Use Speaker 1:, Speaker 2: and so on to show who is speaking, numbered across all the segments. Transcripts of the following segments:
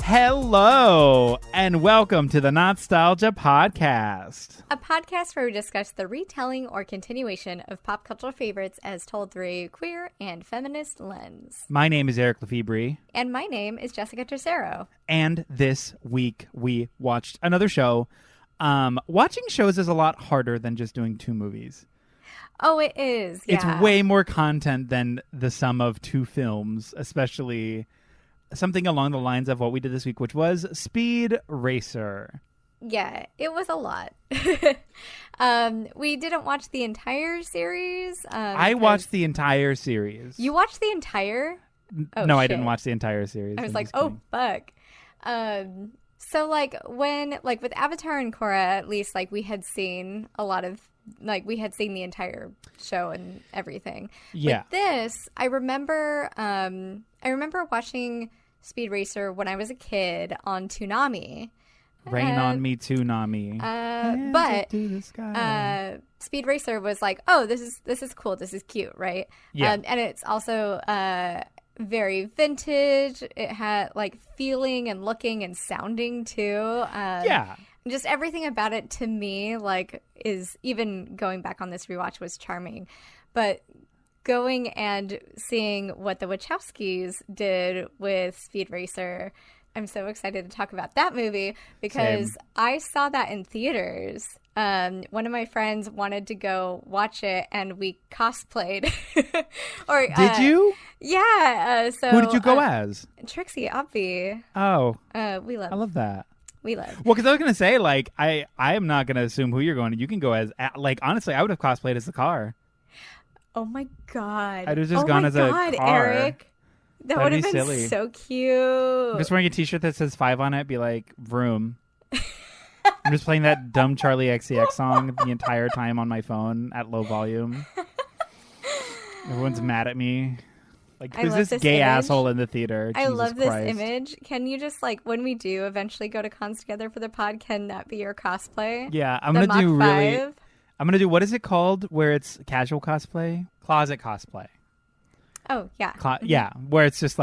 Speaker 1: Hello, and welcome to the NOTstalgia podcast.
Speaker 2: A podcast where we discuss the retelling or continuation of pop cultural favorites as told through a queer and feminist lens.
Speaker 1: My name is Eric Lefebvre.
Speaker 2: And my name is Jessica Tercero.
Speaker 1: And this week we watched another show. Watching shows is a lot harder than just doing two movies.
Speaker 2: Oh, it is. Yeah.
Speaker 1: It's way more content than the sum of two films, especially something along the lines of what we did this week, which was Speed Racer.
Speaker 2: Yeah, it was a lot. We didn't watch the entire series.
Speaker 1: I watched the entire series.
Speaker 2: You watched the entire?
Speaker 1: Oh, no, shit. I didn't watch the entire series.
Speaker 2: I was like, oh, fuck. So, with Avatar and Korra, at least, we had seen a lot of, we had seen the entire show and everything.
Speaker 1: Yeah.
Speaker 2: With this, I remember watching Speed Racer when I was a kid on Toonami.
Speaker 1: Rain on me, Toonami.
Speaker 2: But Speed Racer was like, oh, this is cool. This is cute, right?
Speaker 1: Yeah.
Speaker 2: And it's also very vintage. It had feeling and looking and sounding too.
Speaker 1: Yeah.
Speaker 2: Just everything about it to me is, even going back on this rewatch, was charming. But going and seeing what the Wachowskis did with Speed Racer, I'm so excited to talk about that movie because
Speaker 1: Same.
Speaker 2: I saw that in theaters. One of my friends wanted to go watch it, and we cosplayed.
Speaker 1: Did you?
Speaker 2: Yeah. So
Speaker 1: who did you go as?
Speaker 2: Trixie, Obvi.
Speaker 1: Oh,
Speaker 2: I love
Speaker 1: that.
Speaker 2: We love.
Speaker 1: Well, because I was gonna say, I am not gonna assume who you're going to. You can go as, honestly, I would have cosplayed as the car.
Speaker 2: Oh my god!
Speaker 1: I'd have just gone as a car.
Speaker 2: Eric. That would have been
Speaker 1: silly.
Speaker 2: So cute.
Speaker 1: I'm just wearing a t-shirt that says 5 on it, be like, vroom. I'm just playing that dumb Charlie XCX song the entire time on my phone at low volume. Everyone's mad at me. Who's this gay asshole in the theater?
Speaker 2: I love this
Speaker 1: Christ.
Speaker 2: image. Can you just, when we do eventually go to cons together for the pod, can that be your cosplay?
Speaker 1: Yeah, I'm going to do really... I'm going to do, what is it called where it's casual cosplay? Closet cosplay.
Speaker 2: Oh, yeah.
Speaker 1: Yeah, where it's just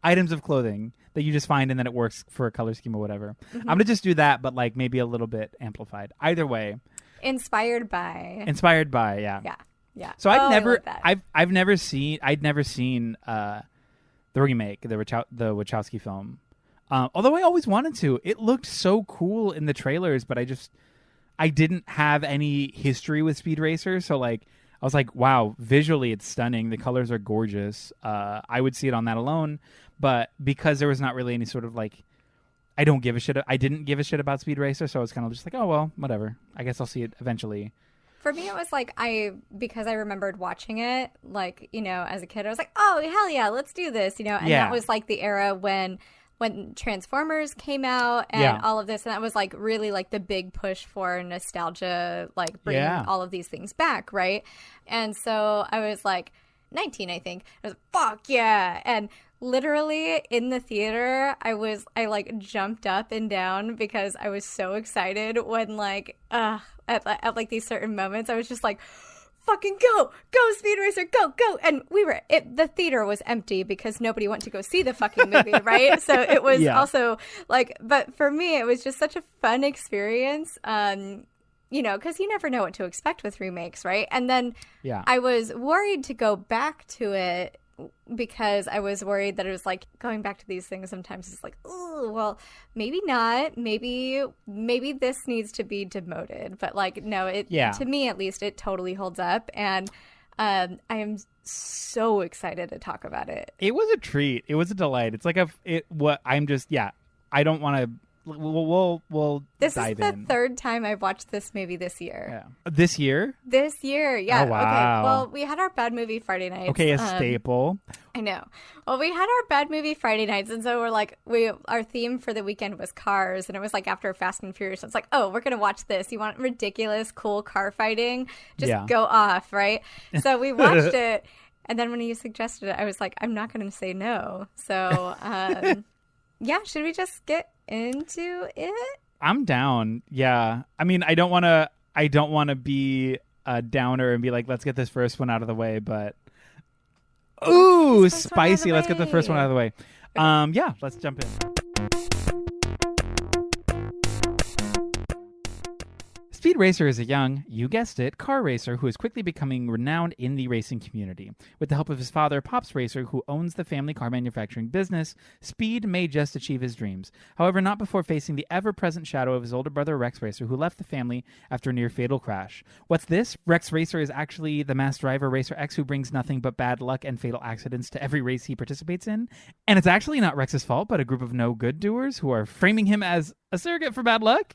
Speaker 1: items of clothing that you just find and then it works for a color scheme or whatever. Mm-hmm. I'm going to just do that, but maybe a little bit amplified. Either way.
Speaker 2: Inspired by,
Speaker 1: yeah.
Speaker 2: Yeah. Yeah.
Speaker 1: So I'd never seen the remake, the Wachowski film. Although I always wanted to. It looked so cool in the trailers, but I didn't have any history with Speed Racer, so I was like, wow, visually it's stunning. The colors are gorgeous. I would see it on that alone, but because there was not really any sort of I didn't give a shit about Speed Racer, so I was kind of just like, oh well, whatever. I guess I'll see it eventually.
Speaker 2: For me, it was because I remembered watching it, as a kid, I was like, oh, hell yeah, let's do this, and that was the era when Transformers came out and all of this, and that was really the big push for nostalgia, bringing all of these things back, right? And so I was 19, I think. I was fuck yeah, and literally in the theater, I jumped up and down because I was so excited when at these certain moments, I was just fucking go Speed Racer, go, and the theater was empty because nobody went to go see the fucking movie, right? So it was also but for me, it was just such a fun experience, because you never know what to expect with remakes, right? And then I was worried to go back to it because I was worried that it was going back to these things sometimes is oh, well, maybe not. Maybe this needs to be demoted. But no, to me at least, it totally holds up. And I am so excited to talk about it.
Speaker 1: It was a treat. It was a delight. It's I don't want to. We'll
Speaker 2: this
Speaker 1: dive
Speaker 2: is the
Speaker 1: in.
Speaker 2: Third time I've watched this movie this year.
Speaker 1: Yeah. This year?
Speaker 2: This year, yeah.
Speaker 1: Oh, wow.
Speaker 2: Okay. Well, we had our bad movie Friday nights.
Speaker 1: Okay, a staple.
Speaker 2: I know. Well, we had our bad movie Friday nights, and so we're our theme for the weekend was cars, and it was after Fast and Furious. It's oh, we're gonna watch this. You want ridiculous, cool car fighting? Just go off, right? So we watched it, and then when you suggested it, I was I'm not gonna say no. So, should we just get into it?
Speaker 1: I'm down. Yeah. I mean, I don't want to be a downer and be let's get this first one out of the way, but ooh, spicy. Let's get the first one out of the way. Yeah, let's jump in. Speed Racer is a young, you guessed it, car racer who is quickly becoming renowned in the racing community. With the help of his father, Pops Racer, who owns the family car manufacturing business, Speed may just achieve his dreams. However, not before facing the ever-present shadow of his older brother, Rex Racer, who left the family after a near-fatal crash. What's this? Rex Racer is actually the masked driver, Racer X, who brings nothing but bad luck and fatal accidents to every race he participates in. And it's actually not Rex's fault, but a group of no-good doers who are framing him as a surrogate for bad luck.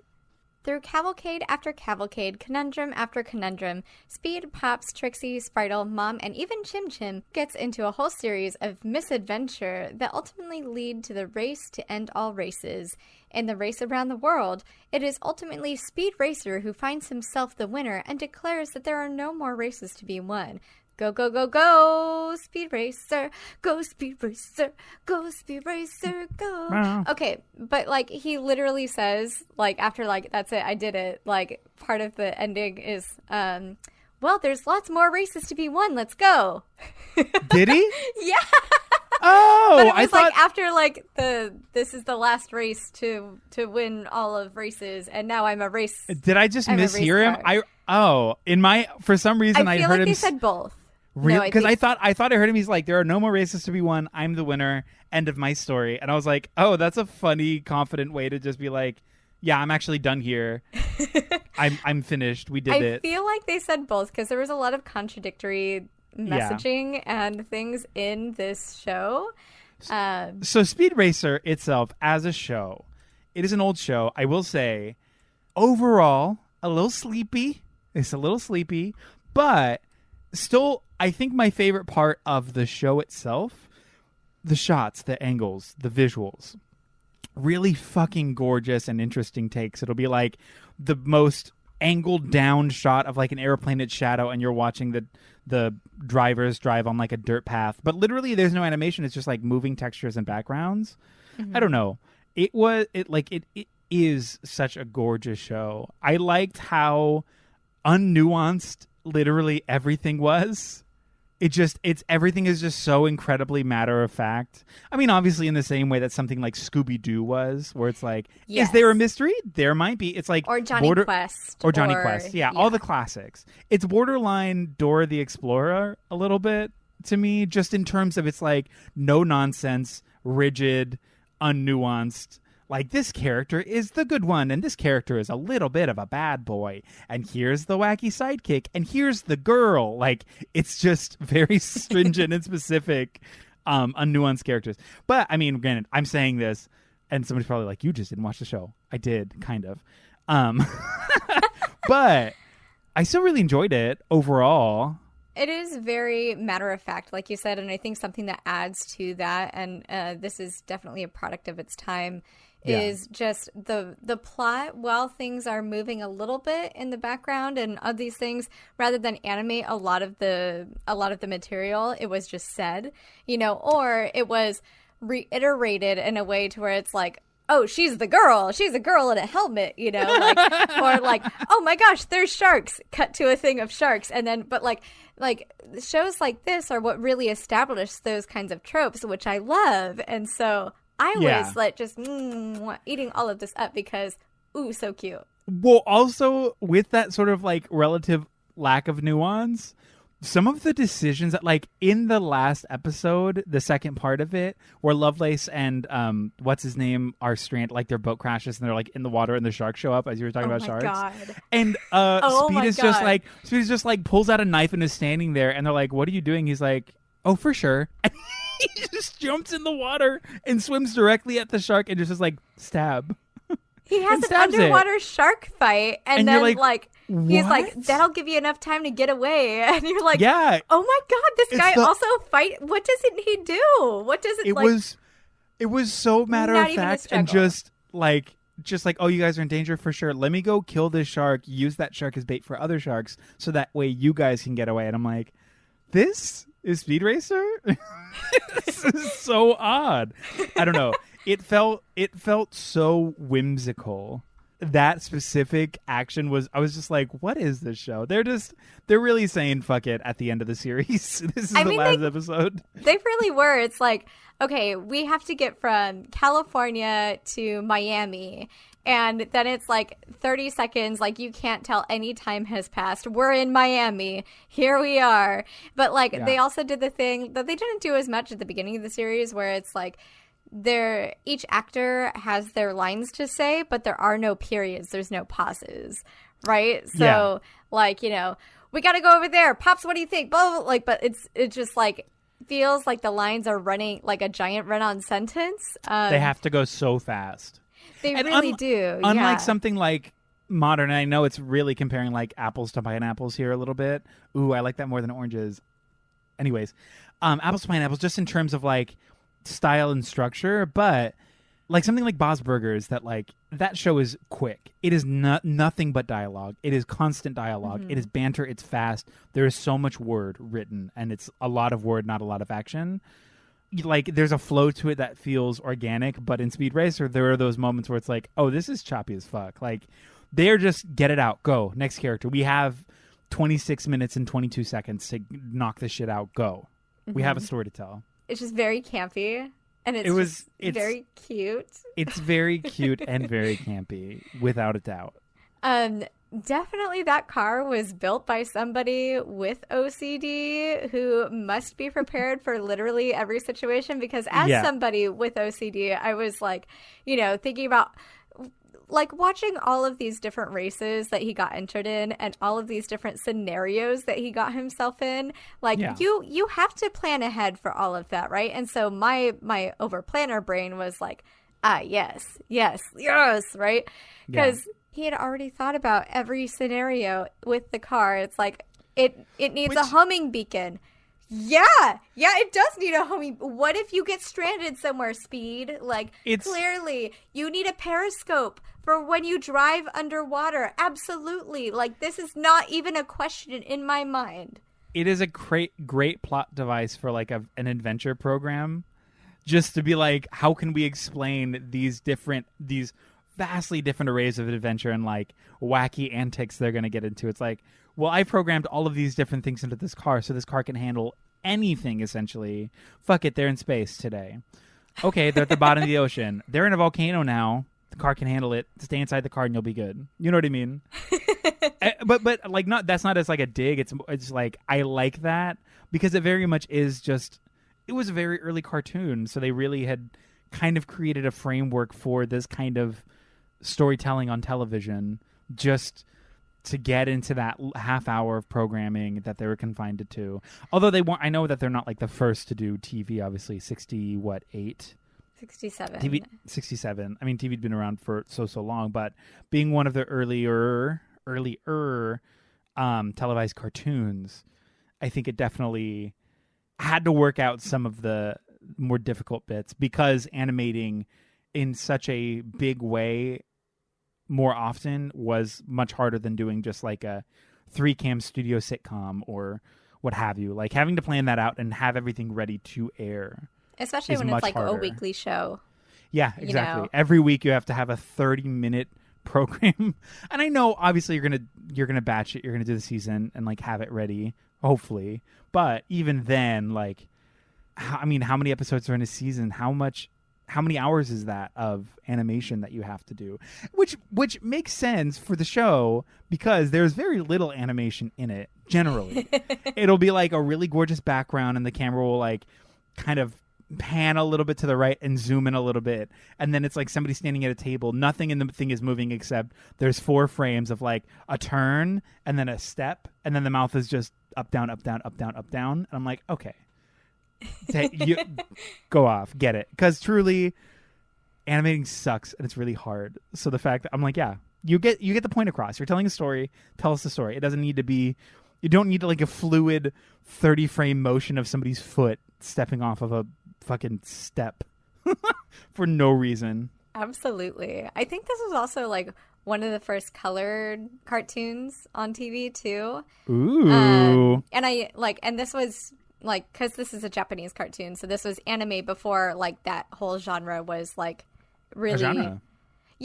Speaker 2: Through cavalcade after cavalcade, conundrum after conundrum, Speed, Pops, Trixie, Spritle, Mom, and even Chim Chim gets into a whole series of misadventure that ultimately lead to the race to end all races. In the race around the world, it is ultimately Speed Racer who finds himself the winner and declares that there are no more races to be won. Go, go, go, go, Speed Racer. Go, Speed Racer. Go, Speed Racer, go.
Speaker 1: Wow.
Speaker 2: Okay, but, like, he literally says, like, after, like, that's it, I did it, like, part of the ending is, well, there's lots more races to be won. Let's go.
Speaker 1: Did he?
Speaker 2: Yeah.
Speaker 1: Oh,
Speaker 2: but it was
Speaker 1: I thought...
Speaker 2: like after like this is the last race to win all of races, and now I'm a race.
Speaker 1: Did I just mishear him? For some reason I
Speaker 2: feel
Speaker 1: heard
Speaker 2: like
Speaker 1: him.
Speaker 2: they said both.
Speaker 1: Really? Because I thought I heard him. He's like, there are no more races to be won. I'm the winner. End of my story. And I was like, oh, that's a funny, confident way to just be like, yeah, I'm actually done here. I'm finished. We did it.
Speaker 2: I feel like they said both because there was a lot of contradictory messaging and things in this show.
Speaker 1: So Speed Racer itself as a show, it is an old show. I will say, overall, a little sleepy. It's a little sleepy, but still, I think my favorite part of the show itself, the shots, the angles, the visuals, really fucking gorgeous and interesting takes. It'll be like the most angled down shot of like an airplane at shadow, and you're watching the drivers drive on like a dirt path, but literally there's no animation. It's just like moving textures and backgrounds. I don't know. It is such a gorgeous show. I liked how unnuanced literally everything was. Everything is just so incredibly matter of fact. I mean, obviously in the same way that something like Scooby-Doo was, where it's like, is there a mystery? There might be. It's like
Speaker 2: or Johnny Quest.
Speaker 1: Or Johnny Quest. Yeah, all the classics. It's borderline Dora the Explorer a little bit to me, just in terms of it's like no nonsense, rigid, unnuanced. Like, this character is the good one, and this character is a little bit of a bad boy. And here's the wacky sidekick, and here's the girl. Like, it's just very stringent and specific, unnuanced characters. But, I mean, granted, I'm saying this, and somebody's probably like, you just didn't watch the show. I did, kind of. But I still really enjoyed it overall.
Speaker 2: It is very matter of fact, like you said, and I think something that adds to that, and this is definitely a product of its time, is just the plot. While things are moving a little bit in the background and of these things, rather than animate a lot of the material, it was just said, or it was reiterated in a way to where it's like, oh, she's a girl in a helmet, like, or like, oh my gosh, there's sharks, cut to a thing of sharks. And then, but like shows like this are what really establish those kinds of tropes, which I love. And so I was like just eating all of this up because, ooh, so cute.
Speaker 1: Well, also with that sort of like relative lack of nuance, some of the decisions that, like, in the last episode, the second part of it, where Lovelace and what's his name are stranded, like their boat crashes and they're like in the water and the sharks show up, as you were talking about sharks.
Speaker 2: God.
Speaker 1: And Speed is just like pulls out a knife and is standing there, and they're like, "What are you doing?" He's like, "Oh, for sure." And he just jumps in the water and swims directly at the shark and just is like, stab.
Speaker 2: He has an underwater shark fight, and then like he's
Speaker 1: what?
Speaker 2: like, that'll give you enough time to get away, and you're like,
Speaker 1: yeah,
Speaker 2: oh my god, this guy also fight. What doesn't he do? What does it?
Speaker 1: It was so matter of fact, and just like, oh, you guys are in danger for sure. Let me go kill this shark. Use that shark as bait for other sharks, so that way you guys can get away. And I'm like, this is Speed Racer. This is so odd. I don't know. It felt so whimsical that specific action I was just like, what is this show? They're really saying fuck it at the end of the series. This is the last episode.
Speaker 2: They really were. It's like, okay, we have to get from California to Miami. And then it's like 30 seconds, like you can't tell any time has passed. We're in Miami. Here we are. But like they also did the thing that they didn't do as much at the beginning of the series where it's like each actor has their lines to say, but there are no periods. There's no pauses, right? So like, you know, we got to go over there. Pops, what do you think? Blah, blah, blah. Like, but it's just like feels like the lines are running like a giant run-on sentence.
Speaker 1: They have to go so fast.
Speaker 2: They really do.
Speaker 1: Unlike something like modern, and I know it's really comparing like apples to pineapples here a little bit. Ooh, I like that more than oranges. Anyways, apples to pineapples just in terms of like style and structure, but like something like Bob's Burgers, that show is quick. It is nothing but dialogue. It is constant dialogue. Mm-hmm. It is banter. It's fast. There is so much word written, and it's a lot of word, not a lot of action. Like there's a flow to it that feels organic, but in Speed Racer there are those moments where it's like, oh, this is choppy as fuck. Like they're just get it out, go, next character. We have 26 minutes and 22 seconds to knock this shit out, go. Mm-hmm. We have a story to tell. It's
Speaker 2: just very campy, and it's very cute.
Speaker 1: It's very cute and very campy, without a doubt.
Speaker 2: Definitely that car was built by somebody with OCD who must be prepared for literally every situation, because as somebody with OCD, I was like, you know, thinking about like watching all of these different races that he got entered in and all of these different scenarios that he got himself in. Like you have to plan ahead for all of that, right? And so my over planner brain was like, yes, right? Because he had already thought about every scenario with the car. It's like it needs a homing beacon. Yeah, it does need a homing. What if you get stranded somewhere, Speed? Like clearly you need a periscope for when you drive underwater. Absolutely. Like this is not even a question in my mind.
Speaker 1: It is a great plot device for like an adventure program, just to be like, how can we explain these vastly different arrays of adventure and like wacky antics they're going to get into. It's like, well, I programmed all of these different things into this car so this car can handle anything essentially. Fuck it, they're in space today. Okay, they're at the bottom of the ocean. They're in a volcano now. The car can handle it. Stay inside the car and you'll be good. You know what I mean? but like that's not as like a dig. It's like I like that because it very much is just, it was a very early cartoon, so they really had kind of created a framework for this kind of storytelling on television, just to get into that half hour of programming that they were confined to two. Although I know that they're not like the first to do TV, obviously.
Speaker 2: 67.
Speaker 1: TV, 67. I mean, TV'd been around for so long, but being one of the earlier televised cartoons, I think it definitely had to work out some of the more difficult bits, because animating in such a big way more often was much harder than doing just like a 3-cam studio sitcom or what have you. Like having to plan that out and have everything ready to air,
Speaker 2: especially when it's like harder. A weekly show.
Speaker 1: Yeah, exactly. You know? Every week you have to have a 30-minute program. And I know obviously you're gonna batch it, you're gonna do the season and like have it ready, hopefully. But even then, like, how many episodes are in a season? How many hours is that of animation that you have to do? Which makes sense for the show, because there's very little animation in it, generally. It'll be like a really gorgeous background and the camera will like kind of pan a little bit to the right and zoom in a little bit. And then it's like somebody standing at a table. Nothing in the thing is moving except there's 4 frames of like a turn and then a step. And then the mouth is just up, down, up, down, up, down, up, down. And I'm like, okay. You go off, get it, because truly animating sucks and it's really hard. So the fact that I'm like, yeah, you get the point across. You're telling a story, tell us the story. It doesn't need to be, you don't need like a fluid 30 frame motion of somebody's foot stepping off of a fucking step for no reason.
Speaker 2: Absolutely. I think this was also like one of the first colored cartoons on TV too.
Speaker 1: Ooh.
Speaker 2: And this was like, because this is a Japanese cartoon, so this was anime before like that whole genre was like really,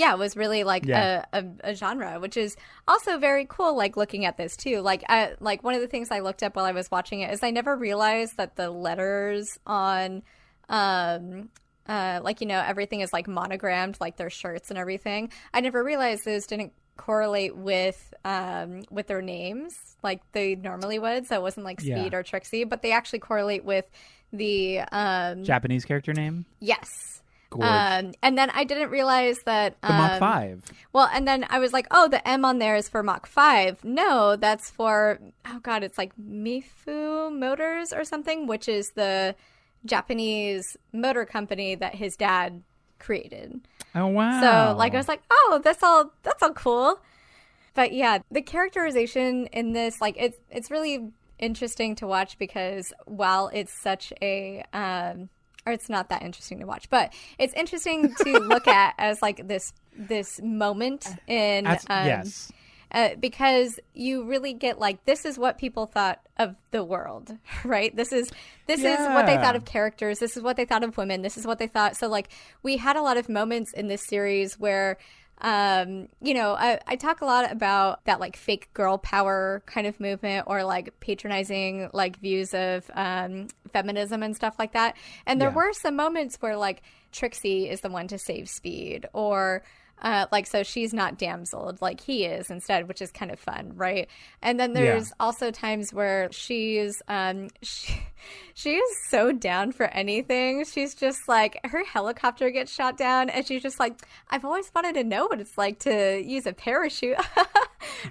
Speaker 2: yeah, it was really like a genre, which is also very cool. Like looking at this too, like one of the things I looked up while I was watching it is I never realized that the letters on, like, you know, everything is like monogrammed, like their shirts and everything. I never realized those didn't correlate with their names like they normally would. So it wasn't like Speed or Trixie, but they actually correlate with the
Speaker 1: Japanese character name.
Speaker 2: Yes. And then I didn't realize that
Speaker 1: the Mach 5.
Speaker 2: Well, and then I was like, oh, the M on there is for Mach 5. No, that's for, oh god, it's like Mifu Motors or something, which is the Japanese motor company that his dad created.
Speaker 1: Oh wow.
Speaker 2: So like I was like, oh, that's all cool. But yeah, the characterization in this, like it's really interesting to watch because while it's such a or it's not that interesting to watch, but it's interesting to look at as like this moment in
Speaker 1: yes.
Speaker 2: Because you really get like, this is what people thought of the world, right? This is what they thought of characters. This is what they thought of women. This is what they thought. So like we had a lot of moments in this series where, you know, I talk a lot about that like fake girl power kind of movement or like patronizing like views of feminism and stuff like that. And there were some moments where like Trixie is the one to save Speed or like, so she's not damseled like he is instead, which is kind of fun, right? And then there's also times where she is so down for anything. She's just like, her helicopter gets shot down and she's just like, I've always wanted to know what it's like to use a parachute,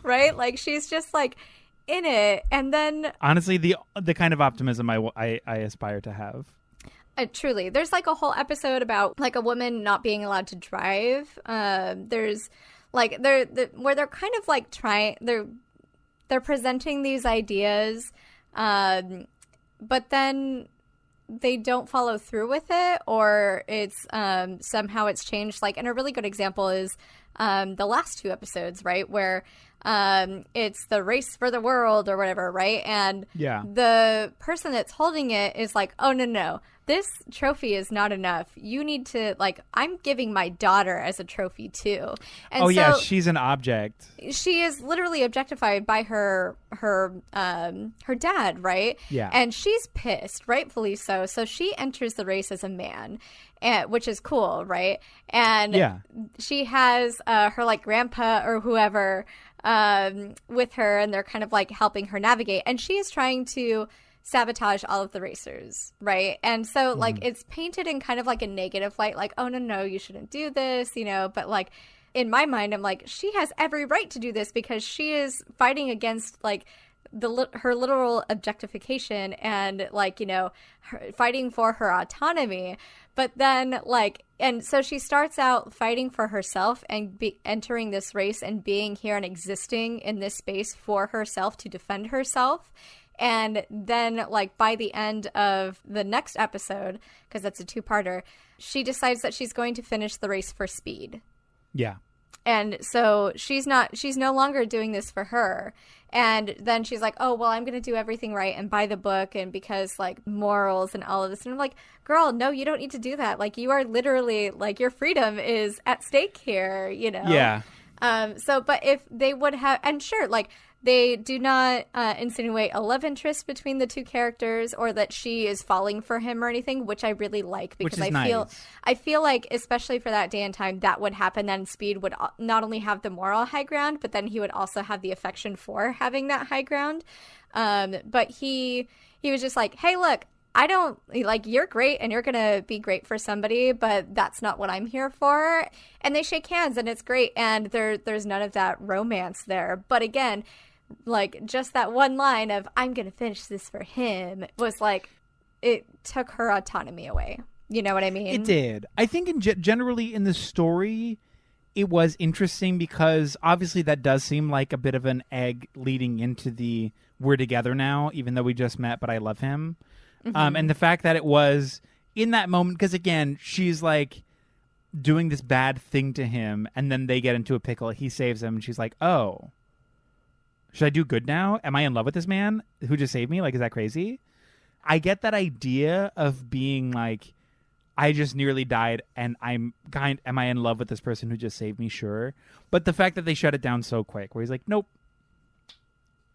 Speaker 2: right? Like she's just like in it. And then
Speaker 1: honestly, the kind of optimism I aspire to have.
Speaker 2: Truly, there's like a whole episode about like a woman not being allowed to drive. There's like where they're kind of like they're presenting these ideas, but then they don't follow through with it, or it's somehow it's changed. Like, and a really good example is the last two episodes, right, where it's the race for the world or whatever, right? And the person that's holding it is like, oh no, this trophy is not enough. You need to, like, I'm giving my daughter as a trophy too. And
Speaker 1: so she's an object.
Speaker 2: She is literally objectified by her dad, right? Yeah. And she's pissed, rightfully so. So she enters the race as a man, which is cool, right? And she has her like grandpa or whoever with her, and they're kind of like helping her navigate. And she is trying to sabotage all of the racers, right? And so like it's painted in kind of like a negative light, like, oh no, you shouldn't do this, you know. But like in my mind, I'm like, she has every right to do this because she is fighting against like her literal objectification and like, you know, fighting for her autonomy. But then like, and so she starts out fighting for herself and entering this race and being here and existing in this space for herself to defend herself. And then, like, by the end of the next episode, because that's a two-parter, she decides that she's going to finish the race for Speed.
Speaker 1: Yeah.
Speaker 2: And so she's no longer doing this for her. And then she's like, oh, well, I'm going to do everything right and buy the book. And because, like, morals and all of this. And I'm like, girl, no, you don't need to do that. Like, you are literally, like, your freedom is at stake here, you know?
Speaker 1: Yeah.
Speaker 2: So, but if they would have, and sure, like, they do not insinuate a love interest between the two characters or that she is falling for him or anything, which I really like because I feel like, especially for that day and time, that would happen. Then Speed would not only have the moral high ground, but then he would also have the affection for having that high ground. But he was just like, hey, look, I don't like, you're great and you're going to be great for somebody, but that's not what I'm here for. And they shake hands and it's great. And there's none of that romance there. But again, like just that one line of I'm going to finish this for him was like, it took her autonomy away. You know what I mean?
Speaker 1: It did. I think generally in the story, it was interesting because obviously that does seem like a bit of an egg leading into the we're together now, even though we just met, but I love him. And the fact that it was in that moment, because again, she's like doing this bad thing to him and then they get into a pickle. He saves him and she's like, oh, should I do good now? Am I in love with this man who just saved me? Like, is that crazy? I get that idea of being like, I just nearly died, and am I in love with this person who just saved me? Sure. But the fact that they shut it down so quick, where he's like, nope,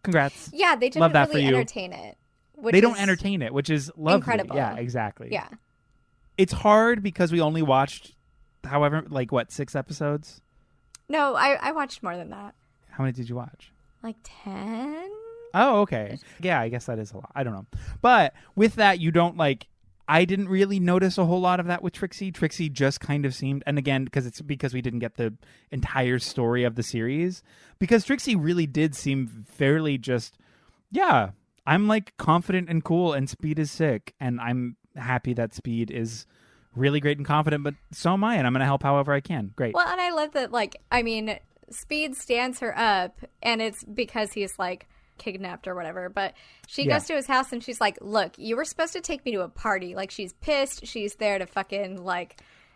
Speaker 1: congrats.
Speaker 2: Yeah, they didn't
Speaker 1: love that
Speaker 2: really
Speaker 1: for you.
Speaker 2: entertain it.
Speaker 1: They don't entertain it, which is lovely.
Speaker 2: Incredible.
Speaker 1: Yeah, exactly.
Speaker 2: Yeah.
Speaker 1: It's hard because we only watched, however, 6 episodes?
Speaker 2: No, I watched more than that.
Speaker 1: How many did you watch?
Speaker 2: 10?
Speaker 1: Oh, okay. Yeah, I guess that is a lot. I don't know. But with that, you don't I didn't really notice a whole lot of that with Trixie. Trixie just kind of seemed, and again, because we didn't get the entire story of the series, because Trixie really did seem fairly just, yeah, I'm confident and cool, and Speed is sick, and I'm happy that Speed is really great and confident, but so am I, and I'm going to help however I can. Great.
Speaker 2: Well, and I love that, Speed stands her up, and it's because he's kidnapped or whatever, but she goes to his house and she's like, look, you were supposed to take me to a party. She's pissed. She's there to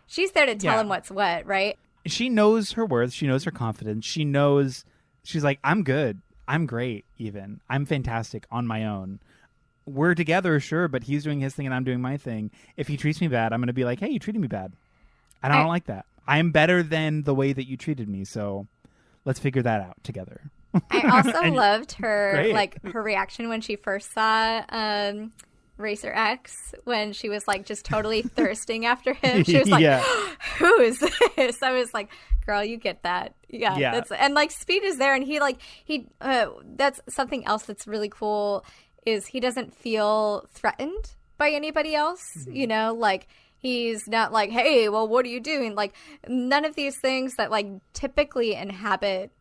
Speaker 2: she's there to tell him what's what, right?
Speaker 1: She knows her worth. She knows her confidence. She knows, she's like, I'm good. I'm great, even. I'm fantastic on my own. We're together, sure, but he's doing his thing and I'm doing my thing. If he treats me bad, I'm going to be like, hey, you treated me bad. And I don't like that. I'm better than the way that you treated me, so let's figure that out together.
Speaker 2: I also loved her her reaction when she first saw Racer X, when she was just totally thirsting after him. She was like, who is this? I was like, girl, you get that. Yeah. That's, and Speed is there, and he that's something else that's really cool, is he doesn't feel threatened by anybody else. Mm-hmm. He's not hey, well, what are you doing? None of these things that typically inhabit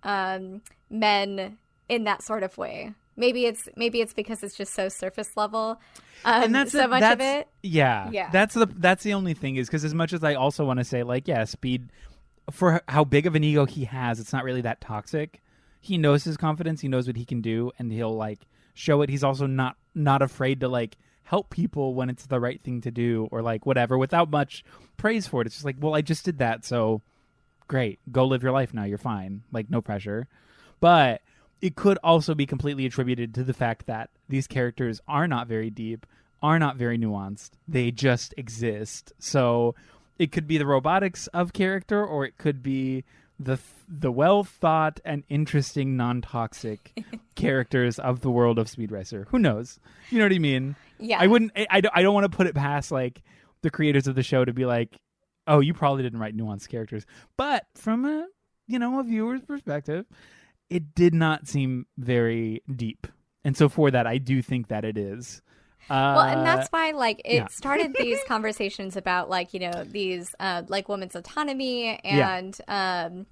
Speaker 2: men in that sort of way. Maybe it's because it's just so surface level. And that's so much of it.
Speaker 1: Yeah. That's the only thing, is because as much as I also want to say Speed, for how big of an ego he has, it's not really that toxic. He knows his confidence. He knows what he can do, and he'll show it. He's also not afraid to help people when it's the right thing to do, or whatever, without much praise for it. It's just well, I just did that, so great, go live your life now, you're fine, no pressure. But it could also be completely attributed to the fact that these characters are not very deep, are not very nuanced, they just exist. So it could be the robotics of character, or it could be the well thought and interesting non-toxic characters of the world of Speed Racer. Who knows? You know what I mean?
Speaker 2: Yeah.
Speaker 1: I don't want to put it past the creators of the show to be oh, you probably didn't write nuanced characters. But from a viewer's perspective, it did not seem very deep. And so for that, I do think that it is.
Speaker 2: Well, and that's why it started these conversations about these women's autonomy and all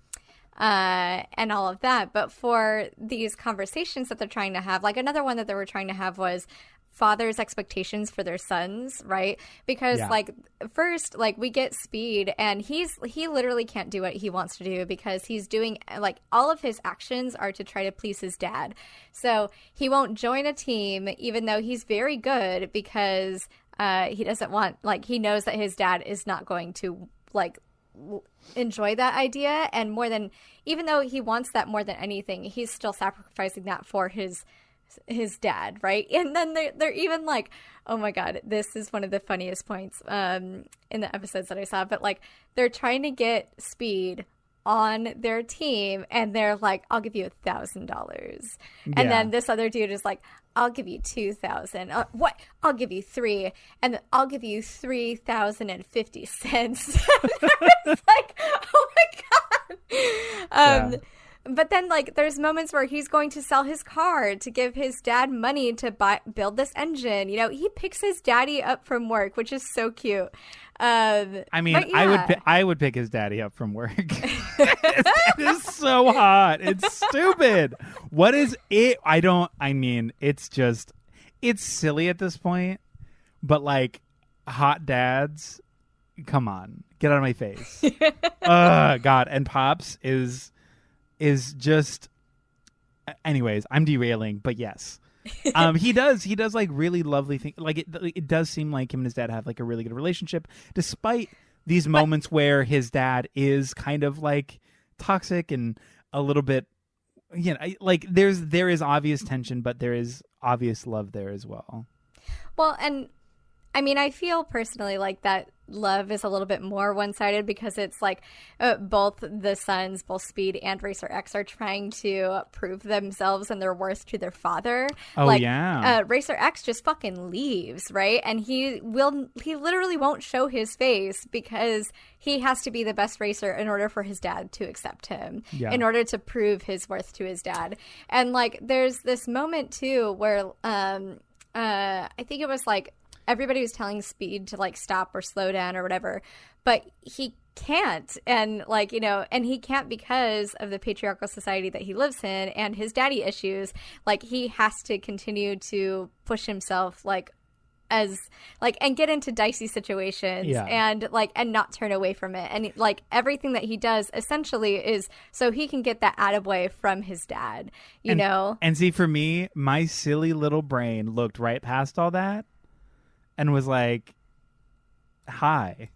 Speaker 2: of that. But for these conversations that they're trying to have, another one that they were trying to have was fathers' expectations for their sons, right? Because first, we get Speed, and he literally can't do what he wants to do, because he's doing all of his actions are to try to please his dad. So he won't join a team, even though he's very good, because he doesn't want he knows that his dad is not going to enjoy that idea, and even though he wants that more than anything, he's still sacrificing that for his dad, right? And then they're even oh my god, this is one of the funniest points in the episodes that I saw, but they're trying to get Speed on their team, and they're I'll give you $1,000, and then this other dude is I'll give you 2,000. What? I'll give you 3, and then I'll give you 3,050 cents. It's oh my god. But then, there's moments where he's going to sell his car to give his dad money to build this engine. He picks his daddy up from work, which is so cute.
Speaker 1: I would pick his daddy up from work. It is so hot. It's stupid. What is it? It's silly at this point. But hot dads, come on, get out of my face. God. And Pops is just, anyways, I'm derailing, but yes. He does really lovely things. It does seem like him and his dad have a really good relationship, despite these moments where his dad is kind of toxic and a little bit, there is obvious tension, but there is obvious love there as well.
Speaker 2: Well, and I mean, I feel personally like that love is a little bit more one-sided because it's like both the sons, both Speed and Racer X, are trying to prove themselves and their worth to their father.
Speaker 1: Oh,
Speaker 2: like,
Speaker 1: yeah.
Speaker 2: Racer X just fucking leaves, right? And he literally won't show his face because he has to be the best racer in order for his dad to accept him, in order to prove his worth to his dad. And like, there's this moment too where I think it was like, everybody was telling Speed to like stop or slow down or whatever, but he can't. And like, you know, and he can't because of the patriarchal society that he lives in and his daddy issues. Like, he has to continue to push himself like as like, and get into dicey situations and like, and not turn away from it. And like, everything that he does essentially is so he can get that attaboy from his dad, you know?
Speaker 1: And see, for me, my silly little brain looked right past all that and was like, hi.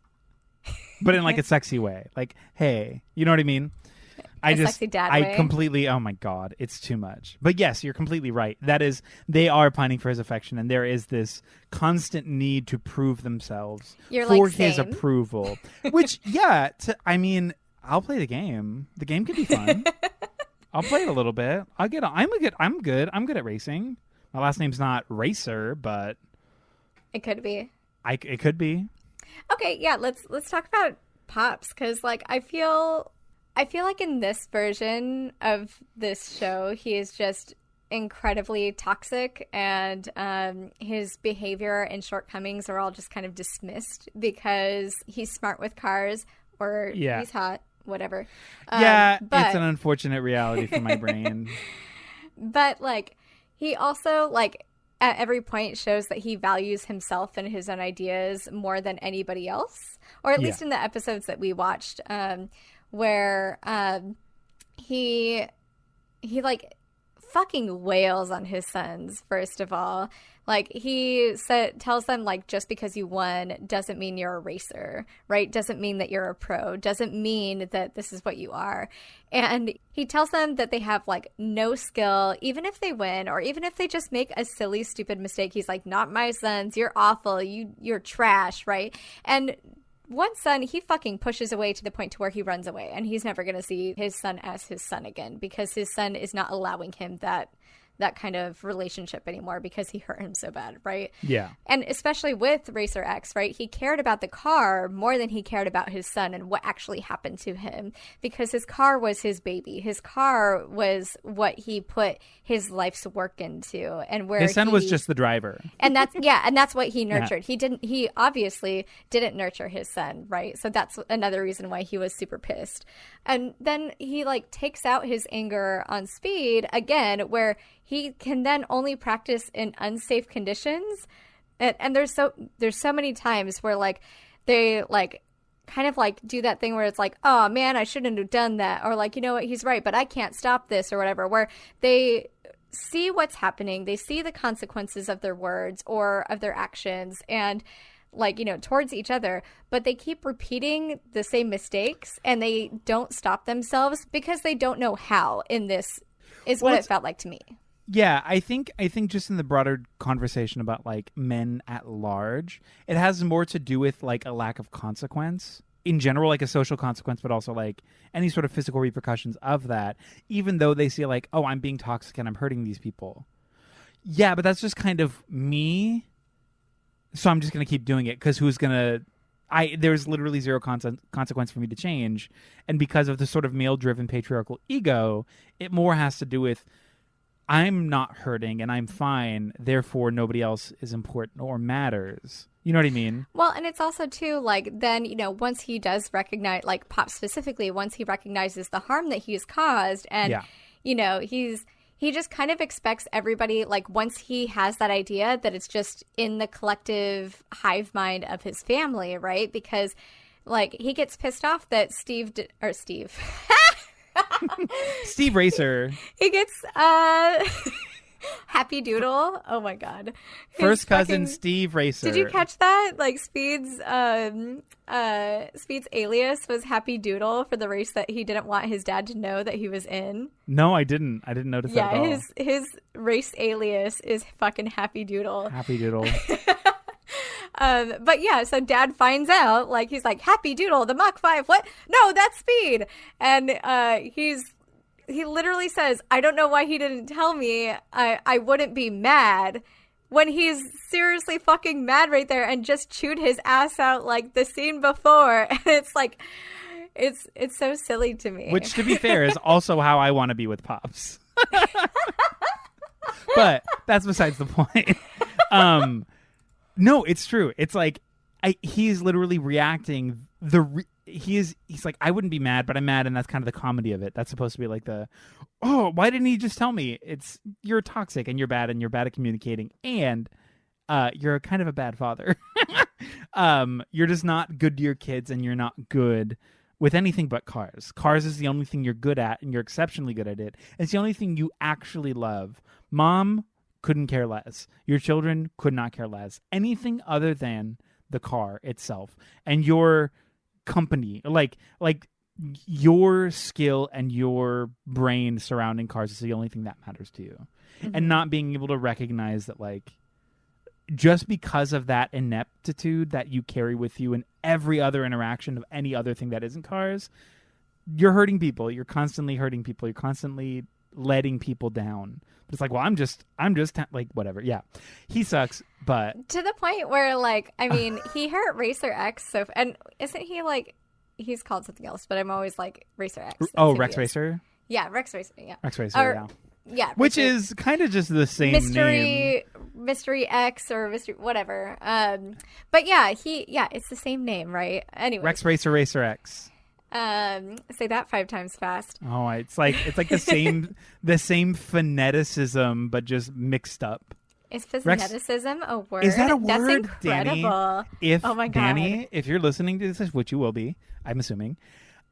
Speaker 1: But in like a sexy way. Like, hey. You know what I mean?
Speaker 2: Sexy dad way.
Speaker 1: Completely, oh my God, it's too much. But yes, you're completely right. That is, they are pining for his affection, and there is this constant need to prove themselves for his approval. Which, I mean, I'll play the game. The game can be fun. I'll play it a little bit. I'm good at racing. My last name's not Racer, but
Speaker 2: it could be.
Speaker 1: It could be.
Speaker 2: Okay, yeah, let's talk about Pops, because like I feel like in this version of this show, he is just incredibly toxic, and his behavior and shortcomings are all just kind of dismissed because he's smart with cars or he's hot, whatever.
Speaker 1: But it's an unfortunate reality for my brain.
Speaker 2: But like, he also like, at every point shows that he values himself and his own ideas more than anybody else, or at least in the episodes that we watched, where he like fucking wails on his sons. First of all, like, he tells them like, just because you won doesn't mean you're a racer, right? Doesn't mean that you're a pro, doesn't mean that this is what you are. And he tells them that they have like no skill, even if they win, or even if they just make a silly, stupid mistake. He's like, not my sons, you're awful, you're trash, right? And one son, he fucking pushes away to the point to where he runs away, and he's never going to see his son as his son again because his son is not allowing him that kind of relationship anymore because he hurt him so bad, right?
Speaker 1: Yeah.
Speaker 2: And especially with Racer X, right? He cared about the car more than he cared about his son and what actually happened to him, because his car was his baby. His car was what he put his life's work into, and where
Speaker 1: his son was just the driver.
Speaker 2: And that's what he nurtured. He obviously didn't nurture his son, right? So that's another reason why he was super pissed. And then he like takes out his anger on Speed again, where he can then only practice in unsafe conditions. And there's so many times where like they like kind of like do that thing where it's like, oh man, I shouldn't have done that, or like, you know what, he's right, but I can't stop this, or whatever, where they see what's happening, they see the consequences of their words or of their actions, and like, you know, towards each other, but they keep repeating the same mistakes and they don't stop themselves because they don't know how. In this is what it felt like to me.
Speaker 1: Yeah, I think just in the broader conversation about like men at large, it has more to do with like a lack of consequence in general, like a social consequence, but also like any sort of physical repercussions of that, even though they see like, oh, I'm being toxic and I'm hurting these people. Yeah, but that's just kind of me. So I'm just going to keep doing it because there's literally zero consequence for me to change. And because of the sort of male-driven patriarchal ego, it more has to do with, I'm not hurting and I'm fine, therefore nobody else is important or matters. You know what I mean? Well,
Speaker 2: and it's also too, like, then, you know, once he does recognize, like Pop specifically, once he recognizes the harm that he's caused, and, you know, he just kind of expects everybody, like, once he has that idea, that it's just in the collective hive mind of his family, right? Because, like, he gets pissed off that Steve
Speaker 1: Racer.
Speaker 2: He gets Happy Doodle. Oh my god.
Speaker 1: First cousin Steve Racer.
Speaker 2: Did you catch that? Like, Speed's alias was Happy Doodle for the race that he didn't want his dad to know that he was in.
Speaker 1: No, I didn't notice that at all.
Speaker 2: His race alias is fucking Happy Doodle.
Speaker 1: Happy Doodle.
Speaker 2: But yeah, so Dad finds out, like, he's like, Happy Doodle, the Mach 5, what? No, that's Speed. And he literally says, I don't know why he didn't tell me. I wouldn't be mad. When he's seriously fucking mad right there and just chewed his ass out like the scene before. And it's like, it's so silly to me.
Speaker 1: Which, to be fair, is also how I want to be with Pops. But that's besides the point. No, it's true. It's like he's literally reacting. He's like, I wouldn't be mad, but I'm mad, and that's kind of the comedy of it. That's supposed to be like why didn't he just tell me? You're toxic and you're bad at communicating, and you're kind of a bad father. You're just not good to your kids, and you're not good with anything but cars. Cars is the only thing you're good at, and you're exceptionally good at it. It's the only thing you actually love. Mom couldn't care less. Your children could not care less. Anything other than the car itself and your company, like your skill and your brain surrounding cars is the only thing that matters to you. Mm-hmm. And not being able to recognize that, like, just because of that ineptitude that you carry with you in every other interaction of any other thing that isn't cars, you're hurting people. You're constantly hurting people. You're constantly letting people down. But it's like, well, I'm just like, whatever. Yeah, he sucks, but
Speaker 2: to the point where, like, I mean, he hurt Racer X. And isn't he like, he's called something else? But I'm always like Racer X.
Speaker 1: Oh, Rex Racer.
Speaker 2: Yeah, Rex Racer. Yeah,
Speaker 1: Rex Racer. Yeah.
Speaker 2: Yeah,
Speaker 1: which is kind of just the same name.
Speaker 2: Mystery X or Mystery whatever. But yeah, it's the same name, right? Anyway,
Speaker 1: Rex Racer Racer X.
Speaker 2: Say that 5 times fast.
Speaker 1: Oh, it's like the same phoneticism, but just mixed up.
Speaker 2: Is phoneticism a word?
Speaker 1: Is that a word?
Speaker 2: That's incredible.
Speaker 1: Danny,
Speaker 2: oh my God.
Speaker 1: Danny, if you're listening to this, which you will be, I'm assuming.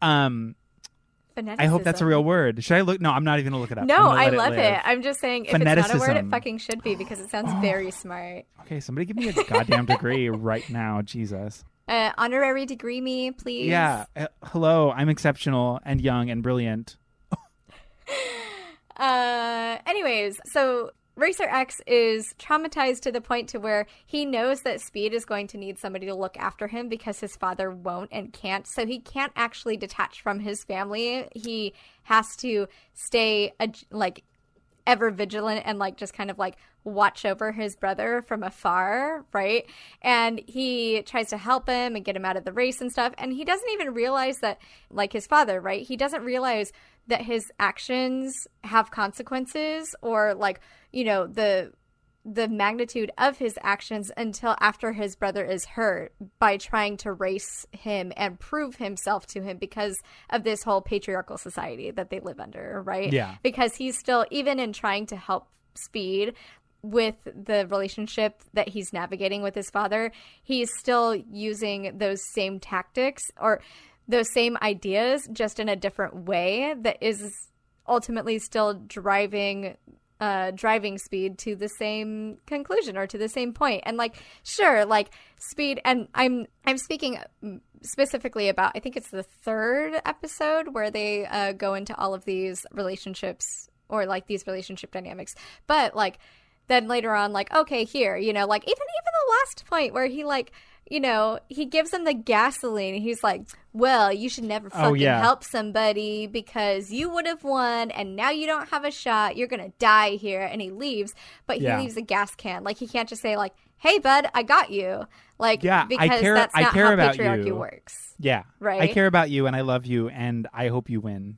Speaker 2: Phoneticism.
Speaker 1: I hope that's a real word. Should I look? No, I'm not even going to look it up.
Speaker 2: No, I love it. I'm just saying, if it's not a word, it fucking should be, because it sounds very smart.
Speaker 1: Okay, somebody give me a goddamn degree right now. Jesus.
Speaker 2: Honorary degree me, please.
Speaker 1: Yeah. Hello, I'm exceptional and young and brilliant.
Speaker 2: Anyways, so Racer X is traumatized to the point to where he knows that Speed is going to need somebody to look after him because his father won't and can't. So he can't actually detach from his family. He has to stay ever vigilant and like just kind of like watch over his brother from afar, right? And he tries to help him and get him out of the race and stuff. And he doesn't even realize that, like his father, right? He doesn't realize that his actions have consequences, or like, you know, the magnitude of his actions until after his brother is hurt by trying to race him and prove himself to him because of this whole patriarchal society that they live under, right?
Speaker 1: Yeah.
Speaker 2: Because he's still, even in trying to help Speed with the relationship that he's navigating with his father, he's still using those same tactics or those same ideas, just in a different way that is ultimately still driving Speed to the same conclusion or to the same point. And like, sure, like Speed, and I'm speaking specifically about, I think it's the 3rd episode where they go into all of these relationships or like these relationship dynamics. But like then later on, like, okay, here, you know, like even the last point where he like, you know, he gives them the gasoline and he's like, well, you should never fucking help somebody because you would have won and now you don't have a shot. You're going to die here. And he leaves, but he leaves a gas can. Like, he can't just say like, hey, bud, I got you. Like, because that's not how patriarchy works.
Speaker 1: Yeah.
Speaker 2: Right.
Speaker 1: I care about you and I love you and I hope you win.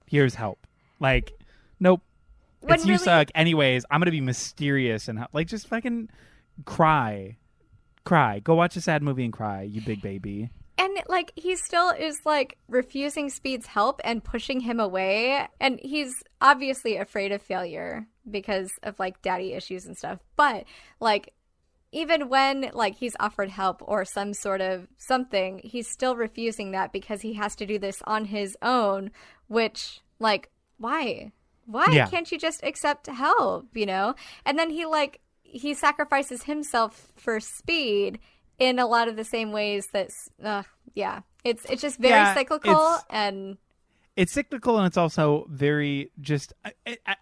Speaker 1: Here's help. Like, nope. It's you suck. Anyways, I'm going to be mysterious and like just fucking cry. Go watch a sad movie and cry, you big baby.
Speaker 2: And like he still is like refusing Speed's help and pushing him away, and he's obviously afraid of failure because of like daddy issues and stuff. But like even when like he's offered help or some sort of something, he's still refusing that because he has to do this on his own, which like why can't you just accept help, you know? And then he sacrifices himself for Speed in a lot of the same ways that's it's just very cyclical, and
Speaker 1: it's cyclical, and it's also very just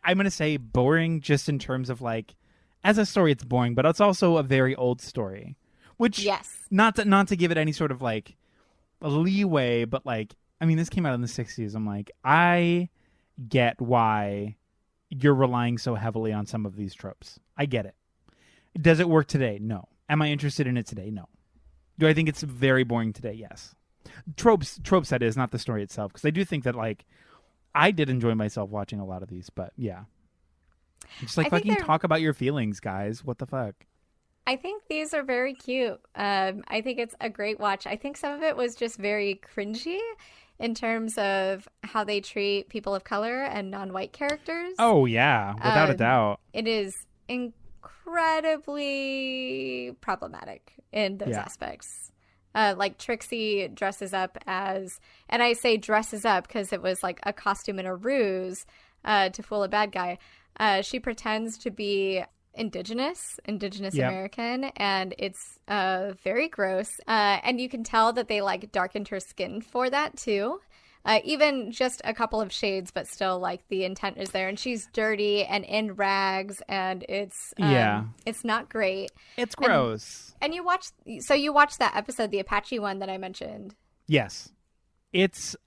Speaker 1: I'm gonna say boring, just in terms of like as a story it's boring, but it's also a very old story Which,
Speaker 2: yes,
Speaker 1: not to give it any sort of like leeway, but like, I mean, this came out in the 60s. I'm like, I get why you're relying so heavily on some of these tropes. I get it. Does it work today? No. Am I interested in it today? No. Do I think it's very boring today? Yes. Tropes that is, not the story itself, because I do think that like I did enjoy myself watching a lot of these, but yeah. Just like fucking talk about your feelings, guys. What the fuck?
Speaker 2: I think these are very cute. I think it's a great watch. I think some of it was just very cringy in terms of how they treat people of color and non-white characters.
Speaker 1: Oh, yeah. Without a doubt.
Speaker 2: It is incredibly problematic in those aspects. Like Trixie dresses up as, and I say dresses up because it was like a costume and a ruse to fool a bad guy. She pretends to be indigenous American, and it's very gross. And you can tell that they like darkened her skin for that too. Even just a couple of shades, but still like the intent is there. And she's dirty and in rags, and it's not great.
Speaker 1: It's gross.
Speaker 2: And you watched that episode, the Apache one that I mentioned.
Speaker 1: Yes. It's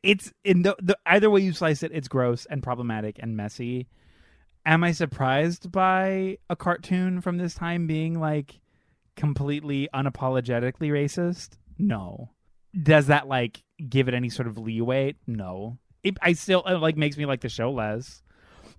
Speaker 1: it's in the either way you slice it, it's gross and problematic and messy. Am I surprised by a cartoon from this time being like completely unapologetically racist? No. Does that like give it any sort of leeway? No. It like makes me like the show less.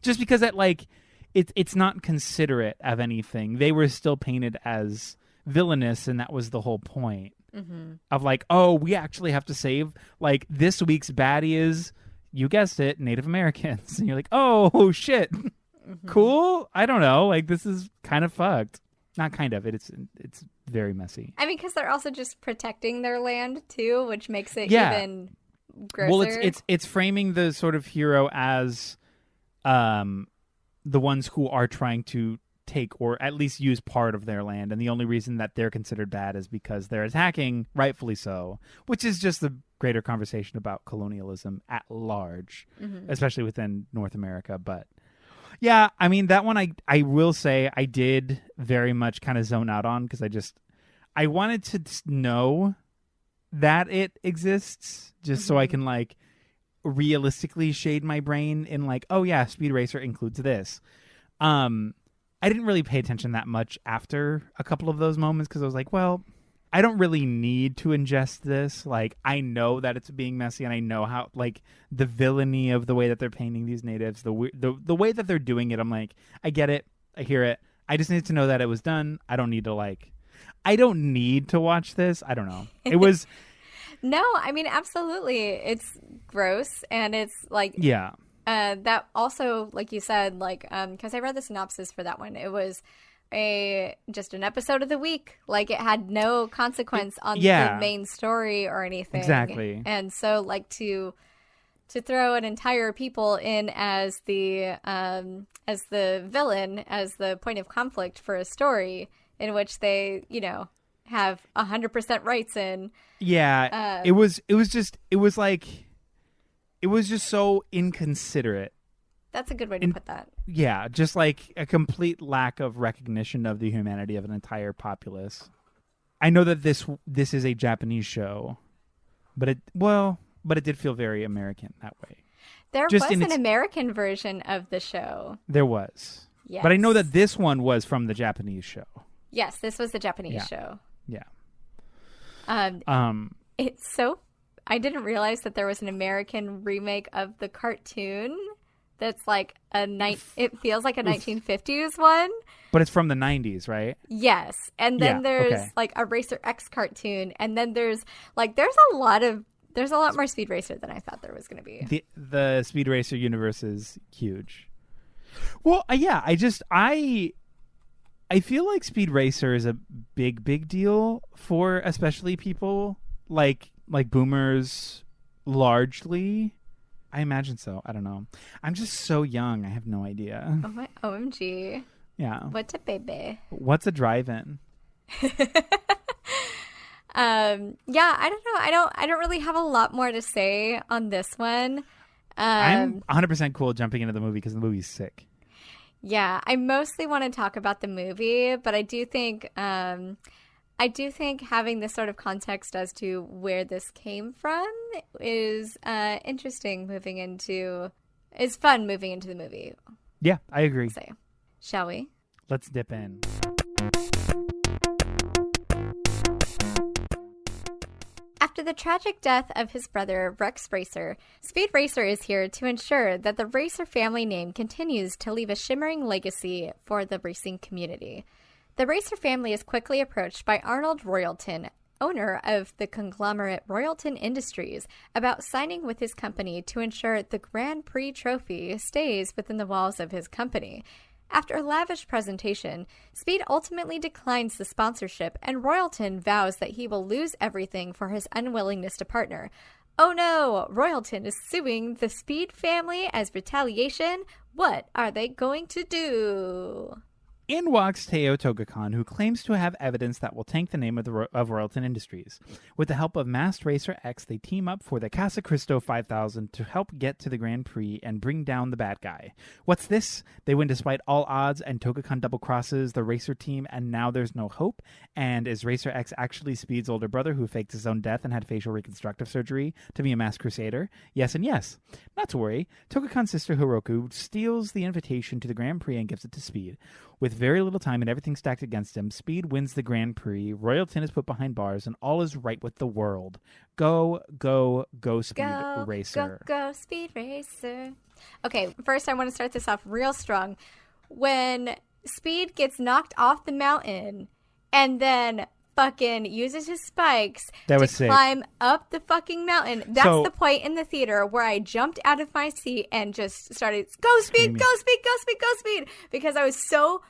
Speaker 1: Just because that like it's not considerate of anything. They were still painted as villainous, and that was the whole point. Mm-hmm. Of like, oh, we actually have to save, like, this week's baddie is, you guessed it, Native Americans. And you're like, oh, shit. Mm-hmm. Cool. I don't know. Like, this is kind of fucked. Not kind of. It's very messy.
Speaker 2: I mean, because they're also just protecting their land, too, which makes it even grosser.
Speaker 1: Well, it's framing the sort of hero as the ones who are trying to take or at least use part of their land, and the only reason that they're considered bad is because they're attacking, rightfully so, which is just the greater conversation about colonialism at large, especially within North America. But yeah, I mean, that one I will say I did very much kind of zone out on, because I wanted to know that it exists just so I can like realistically shade my brain in like, oh yeah, Speed Racer includes this. I didn't really pay attention that much after a couple of those moments, because I was like, well, I don't really need to ingest this. Like, I know that it's being messy, and I know how, like, the villainy of the way that they're painting these natives, the way that they're doing it. I'm like, I get it. I hear it. I just need to know that it was done. I don't need to watch this. I don't know. It was...
Speaker 2: No, I mean, absolutely. It's gross, and it's like...
Speaker 1: Yeah.
Speaker 2: That also, like you said, like, because I read the synopsis for that one, it was just an episode of the week. Like, it had no consequence on the main story or anything.
Speaker 1: Exactly.
Speaker 2: And so, like, to throw an entire people in as the villain, as the point of conflict for a story in which they, you know, have 100% rights in.
Speaker 1: Yeah, it was just so inconsiderate.
Speaker 2: That's a good way to put that.
Speaker 1: Yeah, just like a complete lack of recognition of the humanity of an entire populace. I know that this is a Japanese show, but it did feel very American that way.
Speaker 2: There was an American version of the show.
Speaker 1: There was.
Speaker 2: Yes.
Speaker 1: But I know that this one was from the Japanese show.
Speaker 2: Yes, this was the Japanese show.
Speaker 1: Yeah.
Speaker 2: It's so... I didn't realize that there was an American remake of the cartoon that's like it feels like a 1950s one.
Speaker 1: But it's from the 90s, right?
Speaker 2: Yes. And then there's like a Racer X cartoon, and then there's a lot more Speed Racer than I thought there was going to be.
Speaker 1: The Speed Racer universe is huge. Well, yeah, I feel like Speed Racer is a big deal for especially people like boomers largely. I imagine so. I don't know. I'm just so young. I have no idea.
Speaker 2: Oh my OMG.
Speaker 1: Yeah.
Speaker 2: What's a baby?
Speaker 1: What's a drive-in?
Speaker 2: Yeah, I don't know. I don't really have a lot more to say on this one.
Speaker 1: I'm 100% cool jumping into the movie because the movie's sick.
Speaker 2: Yeah, I mostly want to talk about the movie, but I do think having this sort of context as to where this came from is interesting. Is fun moving into the movie.
Speaker 1: Yeah, I agree.
Speaker 2: So, shall we?
Speaker 1: Let's dip in.
Speaker 2: After the tragic death of his brother, Rex Racer, Speed Racer is here to ensure that the Racer family name continues to leave a shimmering legacy for the racing community. The Racer family is quickly approached by Arnold Royalton, owner of the conglomerate Royalton Industries, about signing with his company to ensure the Grand Prix trophy stays within the walls of his company. After a lavish presentation, Speed ultimately declines the sponsorship, and Royalton vows that he will lose everything for his unwillingness to partner. Oh no! Royalton is suing the Speed family as retaliation. What are they going to do?
Speaker 1: In walks Teo Togakan, who claims to have evidence that will tank the name of Royalton Industries. With the help of Masked Racer X, they team up for the Casa Cristo 5000 to help get to the Grand Prix and bring down the bad guy. What's this? They win despite all odds, and Togakan double-crosses the Racer team, and now there's no hope. And is Racer X actually Speed's older brother who faked his own death and had facial reconstructive surgery to be a masked crusader? Yes and yes. Not to worry, Togakan's sister Hiroku steals the invitation to the Grand Prix and gives it to Speed. With very little time and everything stacked against him, Speed wins the Grand Prix, Royalton is put behind bars, and all is right with the world. Go, go, go, Speed Racer.
Speaker 2: Go, Speed Racer. Okay, first I want to start this off real strong. When Speed gets knocked off the mountain and then fucking uses his spikes to climb up the fucking mountain. That's the point in the theater where I jumped out of my seat and just started, go Speed, go Speed, go Speed, go Speed, because I was so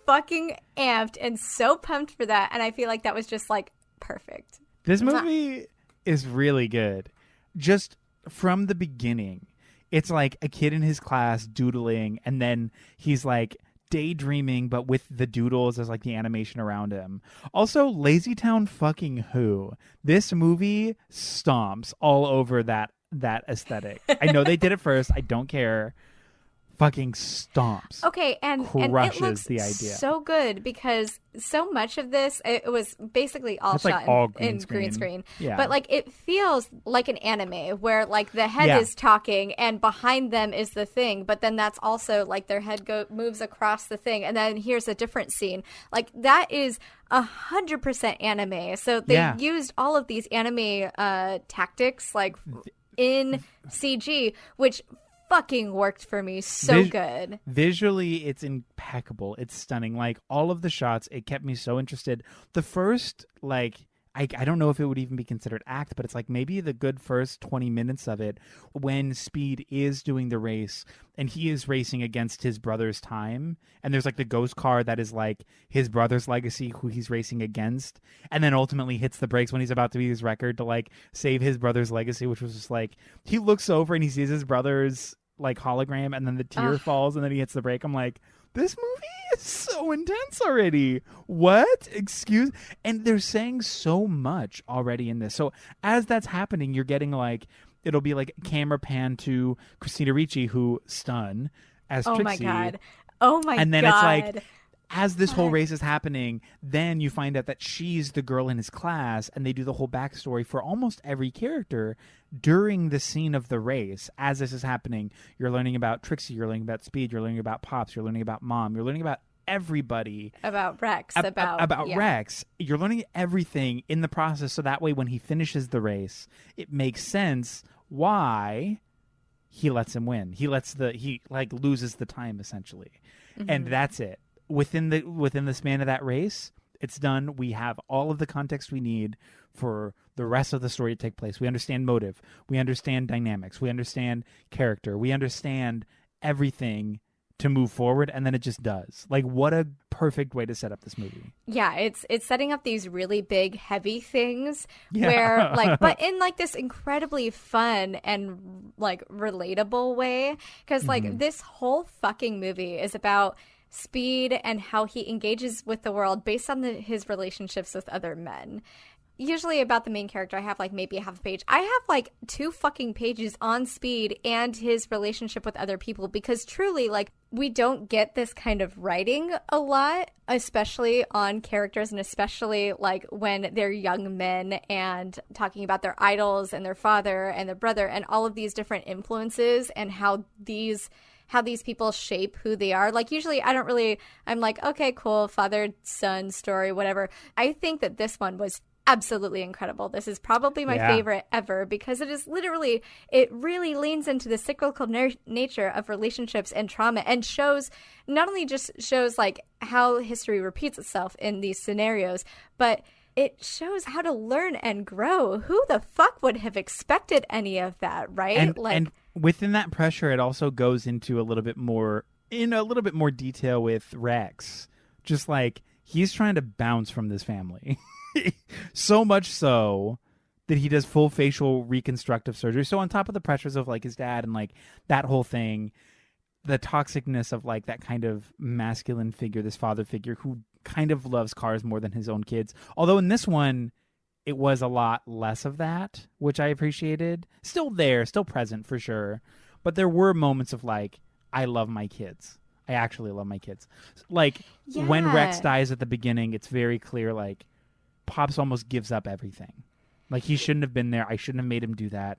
Speaker 2: fucking amped and so pumped for that, and I feel like that was just like perfect.
Speaker 1: This movie is really good. Just from the beginning, it's like a kid in his class doodling, and then he's like daydreaming, but with the doodles as like the animation around him. Also, Lazy Town fucking who? This movie stomps all over that aesthetic. I know they did it first. I don't care. Fucking stomps.
Speaker 2: Okay, and it looks the idea so good because so much of this, it was basically all shot in green screen.
Speaker 1: Yeah.
Speaker 2: But like it feels like an anime where like the head is talking and behind them is the thing, but then that's also like their head moves across the thing, and then here's a different scene. Like that is 100% anime. So they used all of these anime tactics like in CG, which fucking worked for me so good.
Speaker 1: Visually, it's impeccable. It's stunning. Like all of the shots, it kept me so interested. The first, like, I don't know if it would even be considered act, but it's like maybe the good first 20 minutes of it when Speed is doing the race and he is racing against his brother's time. And there's like the ghost car that is like his brother's legacy who he's racing against. And then ultimately hits the brakes when he's about to beat his record to like save his brother's legacy, which was just like he looks over and he sees his brother's like hologram and then the tear falls and then he hits the brake. I'm like, this movie is so intense already. What? Excuse? And they're saying so much already in this. So as that's happening, you're getting like, it'll be like camera pan to Christina Ricci, who stun as Trixie.
Speaker 2: Oh my God. Oh my God.
Speaker 1: And then it's like, as this whole race is happening, then you find out that she's the girl in his class, and they do the whole backstory for almost every character during the scene of the race. As this is happening, you're learning about Trixie, you're learning about Speed, you're learning about Pops, you're learning about Mom, you're learning about everybody.
Speaker 2: About Rex.
Speaker 1: About Rex. You're learning everything in the process, so that way when he finishes the race, it makes sense why he lets him win. He loses the time, essentially. Mm-hmm. And that's it. Within the span of that race, it's done. We have all of the context we need for the rest of the story to take place. We understand motive. We understand dynamics. We understand character. We understand everything to move forward, and then it just does. Like, what a perfect way to set up this movie.
Speaker 2: Yeah, it's setting up these really big, heavy things where, like, but in, like, this incredibly fun and, like, relatable way. Because, like, this whole fucking movie is about Speed and how he engages with the world based on his relationships with other men. usually about the main character, I have like maybe a half a page. I have like 2 fucking pages on Speed and his relationship with other people, because truly, like, we don't get this kind of writing a lot, especially on characters, and especially like when they're young men and talking about their idols and their father and their brother and all of these different influences and how these people shape who they are. Like, usually I'm like, okay, cool, father, son story, whatever. I think that this one was absolutely incredible. This is probably my favorite ever, because it really leans into the cyclical nature of relationships and trauma, and not only shows like how history repeats itself in these scenarios, but it shows how to learn and grow. Who the fuck would have expected any of that, right?
Speaker 1: And within that pressure, it also goes into a little bit more detail with Rex. Just like, he's trying to bounce from this family. So much so that he does full facial reconstructive surgery. So on top of the pressures of like his dad and like that whole thing, the toxicness of like that kind of masculine figure, this father figure who kind of loves cars more than his own kids. Although in this one, it was a lot less of that, which I appreciated. Still there, still present for sure. But there were moments of like, I love my kids. I actually love my kids. Like, when Rex dies at the beginning, it's very clear, like, Pops almost gives up everything. Like, he shouldn't have been there. I shouldn't have made him do that.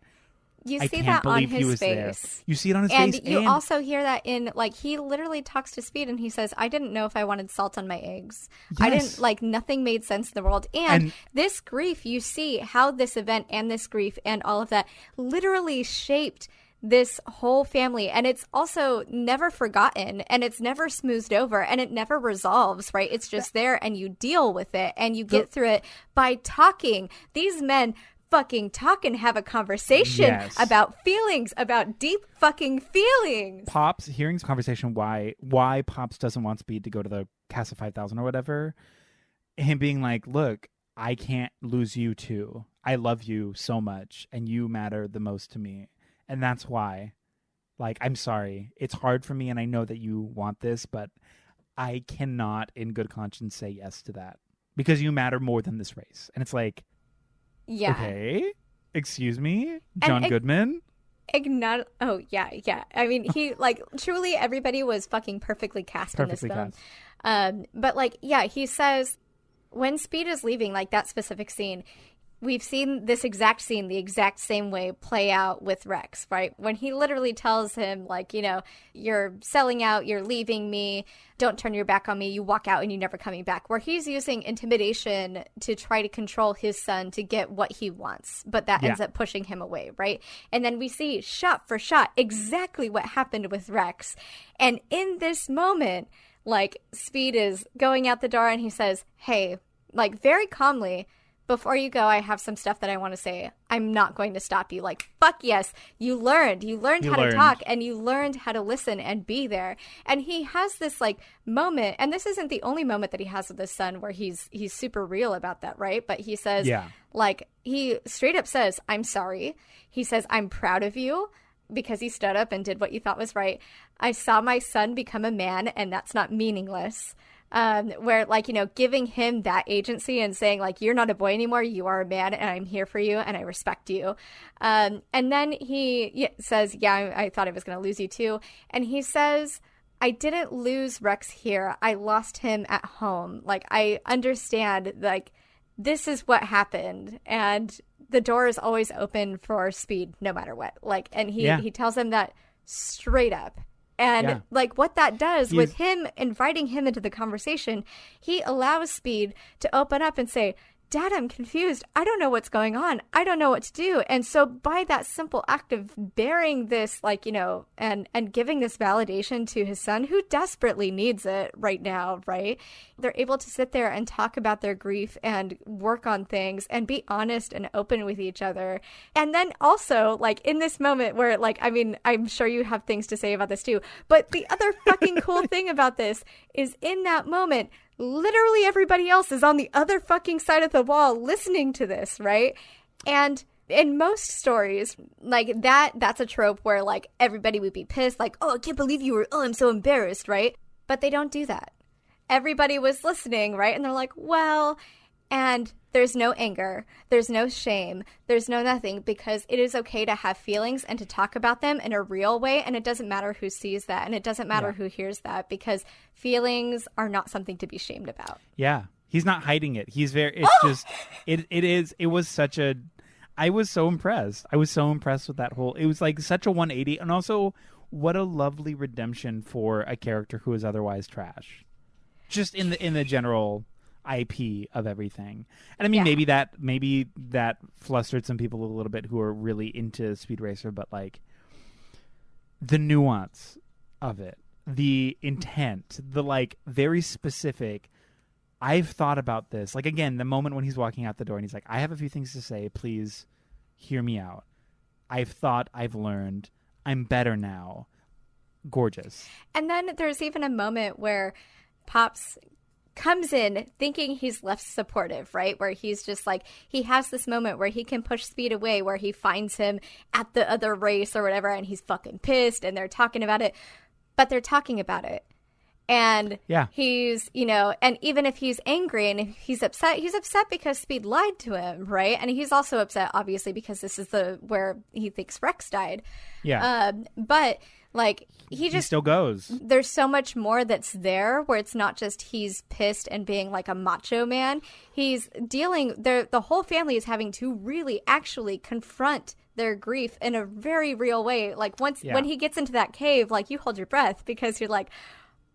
Speaker 2: You see that on his face.
Speaker 1: You see it on his face.
Speaker 2: And you also hear that in, like, he literally talks to Speed and he says, I didn't know if I wanted salt on my eggs. Yes. I didn't, like, nothing made sense in the world. And this grief, you see how this event and this grief and all of that literally shaped this whole family, and it's also never forgotten, and it's never smoothed over, and it never resolves, right? It's just there, and you deal with it, and you get through it by talking. These men fucking talk and have a conversation about feelings, about deep fucking feelings.
Speaker 1: Pops, hearing this conversation, why Pops doesn't want Speed to go to the Casa 5000 or whatever, him being like, look, I can't lose you too. I love you so much, and you matter the most to me. And that's why, like, I'm sorry. It's hard for me, and I know that you want this, but I cannot, in good conscience, say yes to that. Because you matter more than this race. And it's like, okay, excuse me, John Goodman?
Speaker 2: Oh, yeah. I mean, he, like, truly everybody was fucking perfectly cast in this film. But, like, he says, when Speed is leaving, like, that specific scene, we've seen this exact scene the exact same way play out with Rex, right? When he literally tells him, like, you know, you're selling out, you're leaving me, don't turn your back on me, you walk out and you're never coming back. Where he's using intimidation to try to control his son to get what he wants, but that ends up pushing him away, right? And then we see shot for shot exactly what happened with Rex. And in this moment, like, Speed is going out the door and he says, hey, like, very calmly, before you go, I have some stuff that I want to say. I'm not going to stop you. Like, fuck yes. You learned how to talk, and you learned how to listen and be there. And he has this, like, moment, and this isn't the only moment that he has with his son where he's super real about that, right? But he says, like, he straight up says, I'm sorry. He says, I'm proud of you, because he stood up and did what you thought was right. I saw my son become a man, and that's not meaningless. Where, like, you know, giving him that agency and saying, like, you're not a boy anymore, you are a man, and I'm here for you, and I respect you. And then he says, I thought I was going to lose you too. And he says, I didn't lose Rex here. I lost him at home. Like, I understand, like, this is what happened, and the door is always open for Speed, no matter what. Like, and he tells him that straight up. And like, what that does with him inviting him into the conversation, he allows Speed to open up and say, Dad, I'm confused. I don't know what's going on. I don't know what to do. And so by that simple act of bearing this, like, you know, and giving this validation to his son, who desperately needs it right now, right? They're able to sit there and talk about their grief and work on things and be honest and open with each other. And then also, like, in this moment where, like, I mean, I'm sure you have things to say about this too, but the other fucking cool thing about this is in that moment, literally everybody else is on the other fucking side of the wall listening to this, right? And in most stories, like, that's a trope where, like, everybody would be pissed, like, oh, I can't believe you were, oh, I'm so embarrassed, right? But they don't do that. Everybody was listening, right? And they're like, well, and There's no anger. There's no shame. There's no nothing, because it is okay to have feelings and to talk about them in a real way. And it doesn't matter who sees that. And it doesn't matter who hears that, because feelings are not something to be shamed about.
Speaker 1: Yeah. He's not hiding it. He's very, it's just, it was such a, I was so impressed. I was so impressed with that whole, it was like such a 180. And also, what a lovely redemption for a character who is otherwise trash. Just in the general IP of everything. And I mean, maybe that flustered some people a little bit who are really into Speed Racer, but like the nuance of it, the intent, the like very specific, I've thought about this. Like, again, the moment when he's walking out the door and he's like, I have a few things to say, please hear me out. I've thought, I've learned, I'm better now. Gorgeous.
Speaker 2: And then there's even a moment where Pops comes in thinking he's less supportive, right? Where he's just like, he has this moment where he can push Speed away, where he finds him at the other race or whatever, and he's fucking pissed, and they're talking about it. But they're talking about it. And he's, you know, and even if he's angry and if he's upset because Speed lied to him, right? And he's also upset, obviously, because this is where he thinks Rex died.
Speaker 1: Yeah.
Speaker 2: But like he
Speaker 1: still goes.
Speaker 2: There's so much more that's there, where it's not just he's pissed and being like a macho man. He's dealing, the whole family is having to really actually confront their grief in a very real way. Like when he gets into that cave, like you hold your breath, because you're like,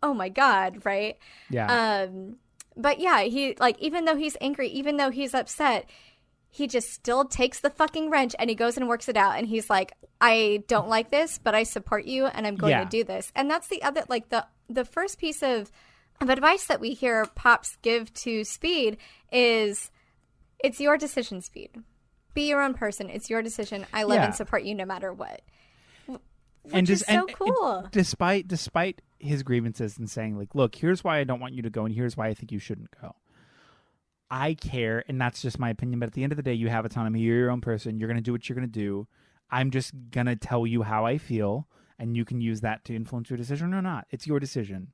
Speaker 2: oh my God, right?
Speaker 1: Yeah.
Speaker 2: But yeah, he, like, even though he's angry, even though he's upset, he just still takes the fucking wrench and he goes and works it out. And he's like, I don't like this, but I support you and I'm going to do this. And that's the other, like, the first piece of advice that we hear Pops give to Speed is, it's your decision, Speed. Be your own person. It's your decision. I love and support you no matter what. Which is so cool.
Speaker 1: And despite his grievances and saying, like, look, here's why I don't want you to go and here's why I think you shouldn't go. I care, and that's just my opinion, but at the end of the day, you have autonomy. You're your own person. You're going to do what you're going to do. I'm just going to tell you how I feel, and you can use that to influence your decision or not. It's your decision.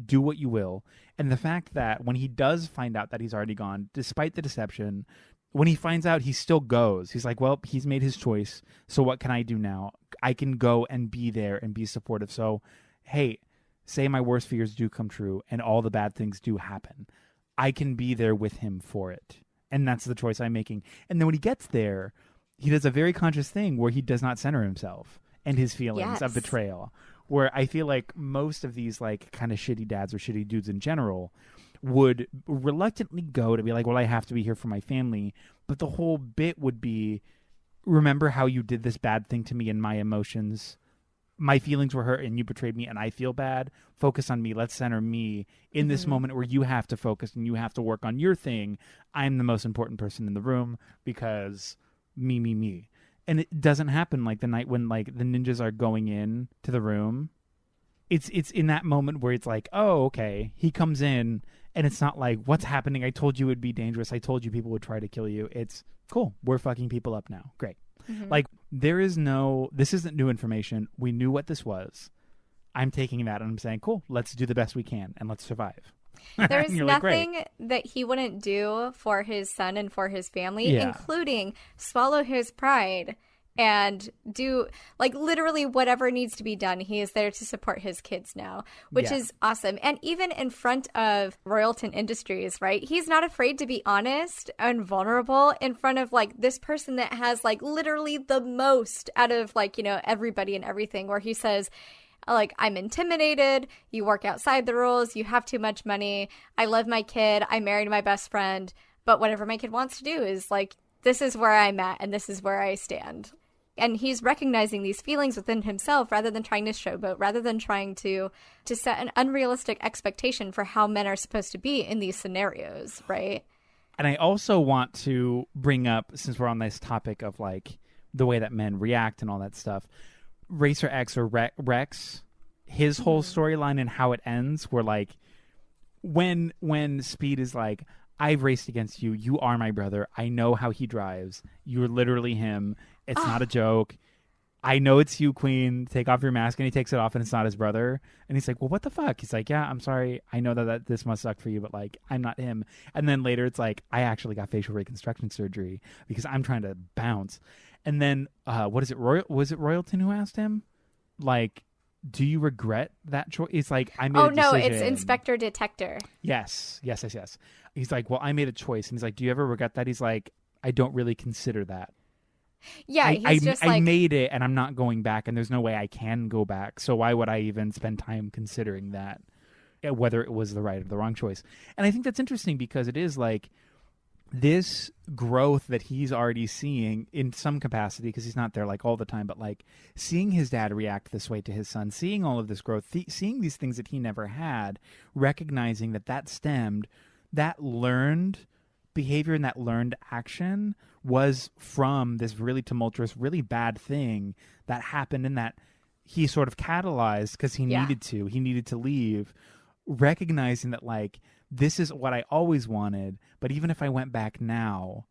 Speaker 1: Do what you will. And the fact that when he does find out that he's already gone, despite the deception, when he finds out, he still goes. He's like, well, he's made his choice, so what can I do now? I can go and be there and be supportive. So, hey, say my worst fears do come true and all the bad things do happen. I can be there with him for it. And that's the choice I'm making. And then when he gets there, he does a very conscious thing where he does not center himself and his feelings of betrayal. Where I feel like most of these like kind of shitty dads or shitty dudes in general would reluctantly go to be like, well, I have to be here for my family. But the whole bit would be, remember how you did this bad thing to me and my emotions. My feelings were hurt and you betrayed me and I feel bad. Focus on me. Let's center me in this moment where you have to focus and you have to work on your thing. I'm the most important person in the room because me. And it doesn't happen like the night when like the ninjas are going in to the room. It's in that moment where it's like, oh, okay. He comes in and it's not like, what's happening? I told you it would be dangerous. I told you people would try to kill you. It's cool. We're fucking people up now. Great. Like, this isn't new information. We knew what this was. I'm taking that and I'm saying, cool, let's do the best we can and let's survive.
Speaker 2: There's nothing that he wouldn't do for his son and for his family, including swallow his pride and do like literally whatever needs to be done. He is there to support his kids now, which is awesome. And even in front of Royalton Industries, right? He's not afraid to be honest and vulnerable in front of like this person that has like literally the most out of like, you know, everybody and everything, where he says, like, I'm intimidated. You work outside the rules. You have too much money. I love my kid. I married my best friend. But whatever my kid wants to do is like, this is where I'm at and this is where I stand. And he's recognizing these feelings within himself rather than trying to showboat, rather than trying to set an unrealistic expectation for how men are supposed to be in these scenarios, right?
Speaker 1: And I also want to bring up, since we're on this topic of like the way that men react and all that stuff, Racer X or Rex, his whole storyline and how it ends, where like when Speed is like, I've raced against you. You are my brother. I know how he drives. You're literally him. It's not a joke. I know it's you, Queen. Take off your mask. And he takes it off and it's not his brother. And he's like, well, what the fuck? He's like, yeah, I'm sorry. I know that this must suck for you, but like, I'm not him. And then later it's like, I actually got facial reconstruction surgery because I'm trying to bounce. And then, what is it? Was it Royalton who asked him? Like, do you regret that choice? It's like, I made a decision.
Speaker 2: Oh, no, it's Inspector Detector.
Speaker 1: Yes. He's like, well, I made a choice. And he's like, do you ever regret that? He's like, I don't really consider that.
Speaker 2: Yeah,
Speaker 1: I made it and I'm not going back and there's no way I can go back. So why would I even spend time considering that, whether it was the right or the wrong choice? And I think that's interesting because it is like this growth that he's already seeing in some capacity, because he's not there like all the time, but like seeing his dad react this way to his son, seeing all of this growth, seeing these things that he never had, recognizing that stemmed, that learned behavior and that learned action was from this really tumultuous, really bad thing that happened and that he sort of catalyzed because he needed to leave, recognizing that like, this is what I always wanted, but even if I went back now,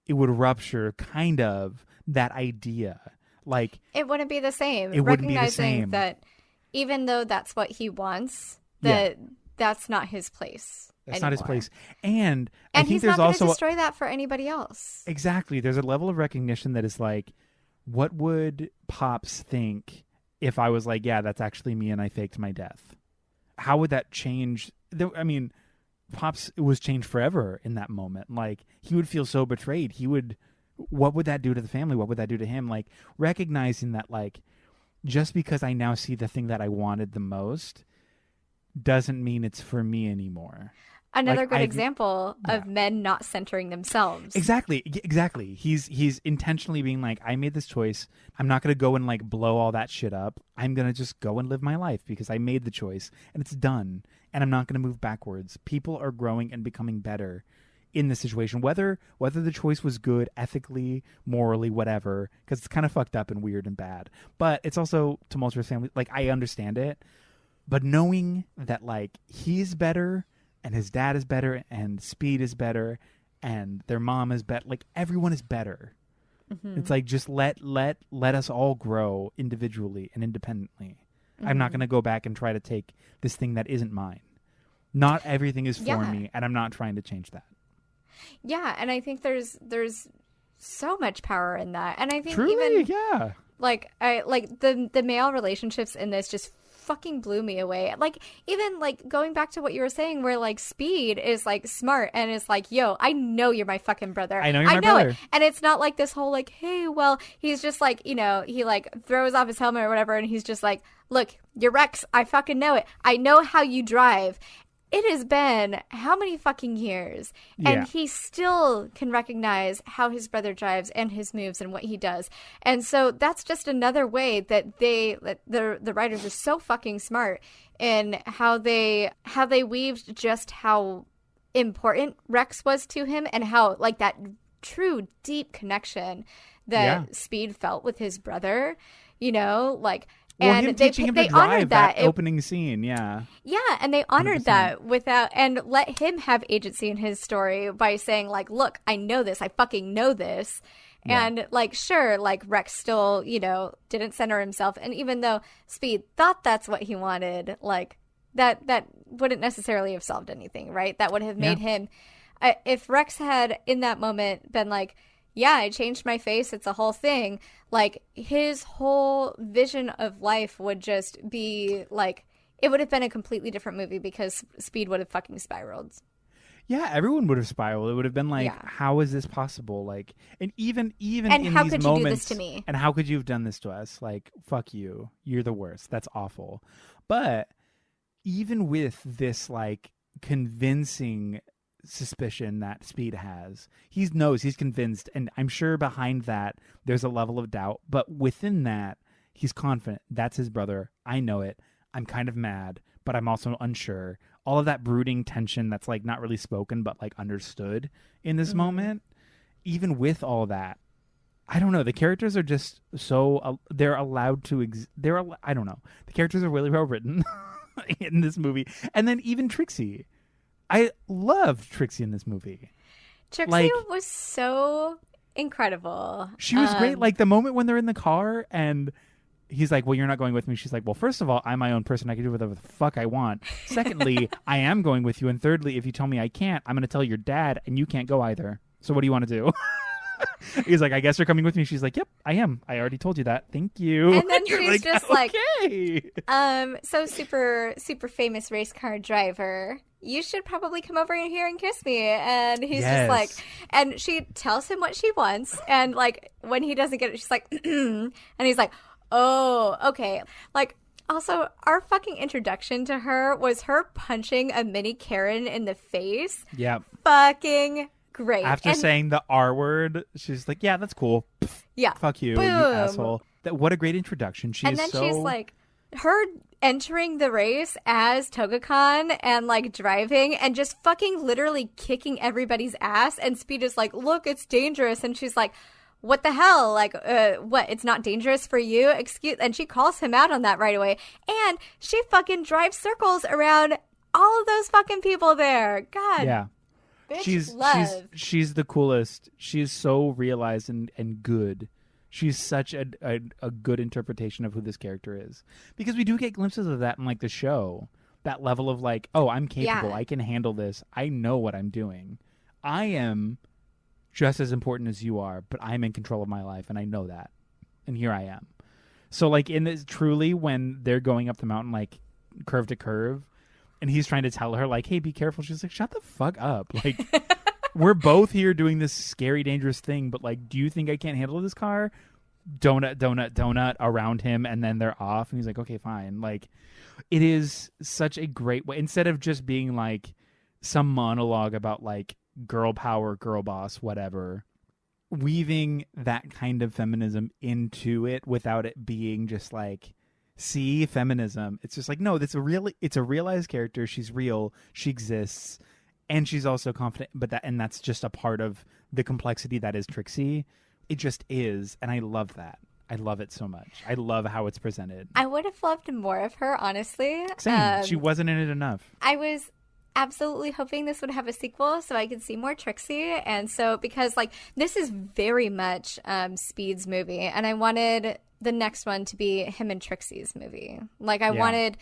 Speaker 1: it would rupture kind of that idea. Like,
Speaker 2: it wouldn't be the same.
Speaker 1: It wouldn't be the same.
Speaker 2: Recognizing that even though that's what he wants, that's not his place.
Speaker 1: That's
Speaker 2: anymore.
Speaker 1: Not his place. And I think
Speaker 2: he's
Speaker 1: there's
Speaker 2: not going
Speaker 1: also
Speaker 2: to destroy that for anybody else.
Speaker 1: Exactly. There's a level of recognition that is like, what would Pops think if I was like, yeah, that's actually me and I faked my death? How would that change? I mean, Pops was changed forever in that moment. Like, he would feel so betrayed. What would that do to the family? What would that do to him? Like, recognizing that, like, just because I now see the thing that I wanted the most doesn't mean it's for me anymore.
Speaker 2: Another good example of men not centering themselves.
Speaker 1: Exactly. He's intentionally being like, I made this choice. I'm not going to go and like blow all that shit up. I'm going to just go and live my life because I made the choice and it's done. And I'm not going to move backwards. People are growing and becoming better in this situation, whether the choice was good, ethically, morally, whatever, because it's kind of fucked up and weird and bad. But it's also tumultuous family. Like, I understand it. But knowing that like he's better and his dad is better and Speed is better and their mom is better, like everyone is better. Mm-hmm. It's like, just let us all grow individually and independently. Mm-hmm. I'm not going to go back and try to take this thing that isn't mine. Not everything is for me, and I'm not trying to change that.
Speaker 2: Yeah, and I think there's so much power in that. And I think
Speaker 1: Truly,
Speaker 2: even like the male relationships in this just fucking blew me away. Like, even like going back to what you were saying, where like Speed is like smart and is like, yo, I know you're my fucking brother.
Speaker 1: I know you're my brother.
Speaker 2: It. And it's not like this whole like, hey, well, he's just like, you know, he like throws off his helmet or whatever and he's just like, look, you're Rex. I fucking know it. I know how you drive. It has been how many fucking years, and he still can recognize how his brother drives and his moves and what he does. And so that's just another way that the writers are so fucking smart in how they weaved just how important Rex was to him and how like that true deep connection that Speed felt with his brother, you know, like.
Speaker 1: Well,
Speaker 2: and
Speaker 1: him teaching him to drive that opening scene,
Speaker 2: yeah, and they honored 100%. That without and let him have agency in his story by saying like, look, I know this, I fucking know this, and like, sure, like Rex still, you know, didn't center himself, and even though Speed thought that's what he wanted, like that wouldn't necessarily have solved anything, right? That would have made him, if Rex had in that moment been like, yeah, I changed my face, it's a whole thing. Like, his whole vision of life would just be, like, it would have been a completely different movie because Speed would have fucking spiraled.
Speaker 1: Yeah, everyone would have spiraled. It would have been like, how is this possible? Like, and even
Speaker 2: and
Speaker 1: in
Speaker 2: how
Speaker 1: these
Speaker 2: could
Speaker 1: moments,
Speaker 2: you do this to me?
Speaker 1: And how could you have done this to us? Like, fuck you. You're the worst. That's awful. But even with this, like, convincing suspicion that Speed has, he's convinced, and I'm sure behind that there's a level of doubt, but within that he's confident that's his brother. I know it. I'm kind of mad, but I'm also unsure. All of that brooding tension that's like not really spoken but like understood in this moment. Even with all that, I don't know, the characters are just so they're allowed to I don't know, the characters are really well written in this movie. And then even Trixie, I loved Trixie in this movie.
Speaker 2: Trixie was so incredible.
Speaker 1: She was great. Like the moment when they're in the car and he's like, well, you're not going with me. She's like, well, first of all, I'm my own person. I can do whatever the fuck I want. Secondly, I am going with you. And thirdly, if you tell me I can't, I'm going to tell your dad and you can't go either. So what do you want to do? He's like, I guess you're coming with me. She's like, yep, I am. I already told you that. Thank you.
Speaker 2: And then she's just
Speaker 1: okay.
Speaker 2: So super, super famous race car driver. You should probably come over here and kiss me. And he's just like, and she tells him what she wants. And like, when he doesn't get it, she's like, and he's like, oh, okay. Like, also, our fucking introduction to her was her punching a mini Karen in the face.
Speaker 1: Yeah.
Speaker 2: Fucking great.
Speaker 1: After saying the R word, she's like, yeah, that's cool. Pfft,
Speaker 2: yeah.
Speaker 1: Fuck you,
Speaker 2: Boom.
Speaker 1: you asshole. What a great introduction.
Speaker 2: And then she's like, her entering the race as Toga-Con and like driving and just fucking literally kicking everybody's ass. And Speed is like, look, it's dangerous. And she's like, what the hell? Like, what? It's not dangerous for you? And she calls him out on that right away. And she fucking drives circles around all of those fucking people there. God.
Speaker 1: Yeah.
Speaker 2: Bitch,
Speaker 1: she's the coolest. She's so realized and good. She's such a good interpretation of who this character is. Because we do get glimpses of that in like the show. That level of like, oh, I'm capable. I can handle this. I know what I'm doing. I am just as important as you are, but I'm in control of my life and I know that. And here I am. So like in this, truly when they're going up the mountain like curve to curve and he's trying to tell her like, hey, be careful. She's like, shut the fuck up. Like we're both here doing this scary, dangerous thing, but like, do you think I can't handle this car? Donut around him, and then they're off. And he's like, okay, fine. Like, it is such a great way. Instead of just being like some monologue about like girl power, girl boss, whatever, weaving that kind of feminism into it without it being just like, see, feminism. It's just like, no, it's a realized character. She's real. She exists. And she's also confident, and that's just a part of the complexity that is Trixie. It just is, and I love that. I love it so much. I love how it's presented.
Speaker 2: I would have loved more of her, honestly.
Speaker 1: Same. She wasn't in it enough.
Speaker 2: I was absolutely hoping this would have a sequel so I could see more Trixie. And so, because like this is very much Speed's movie, and I wanted the next one to be him and Trixie's movie. Like I wanted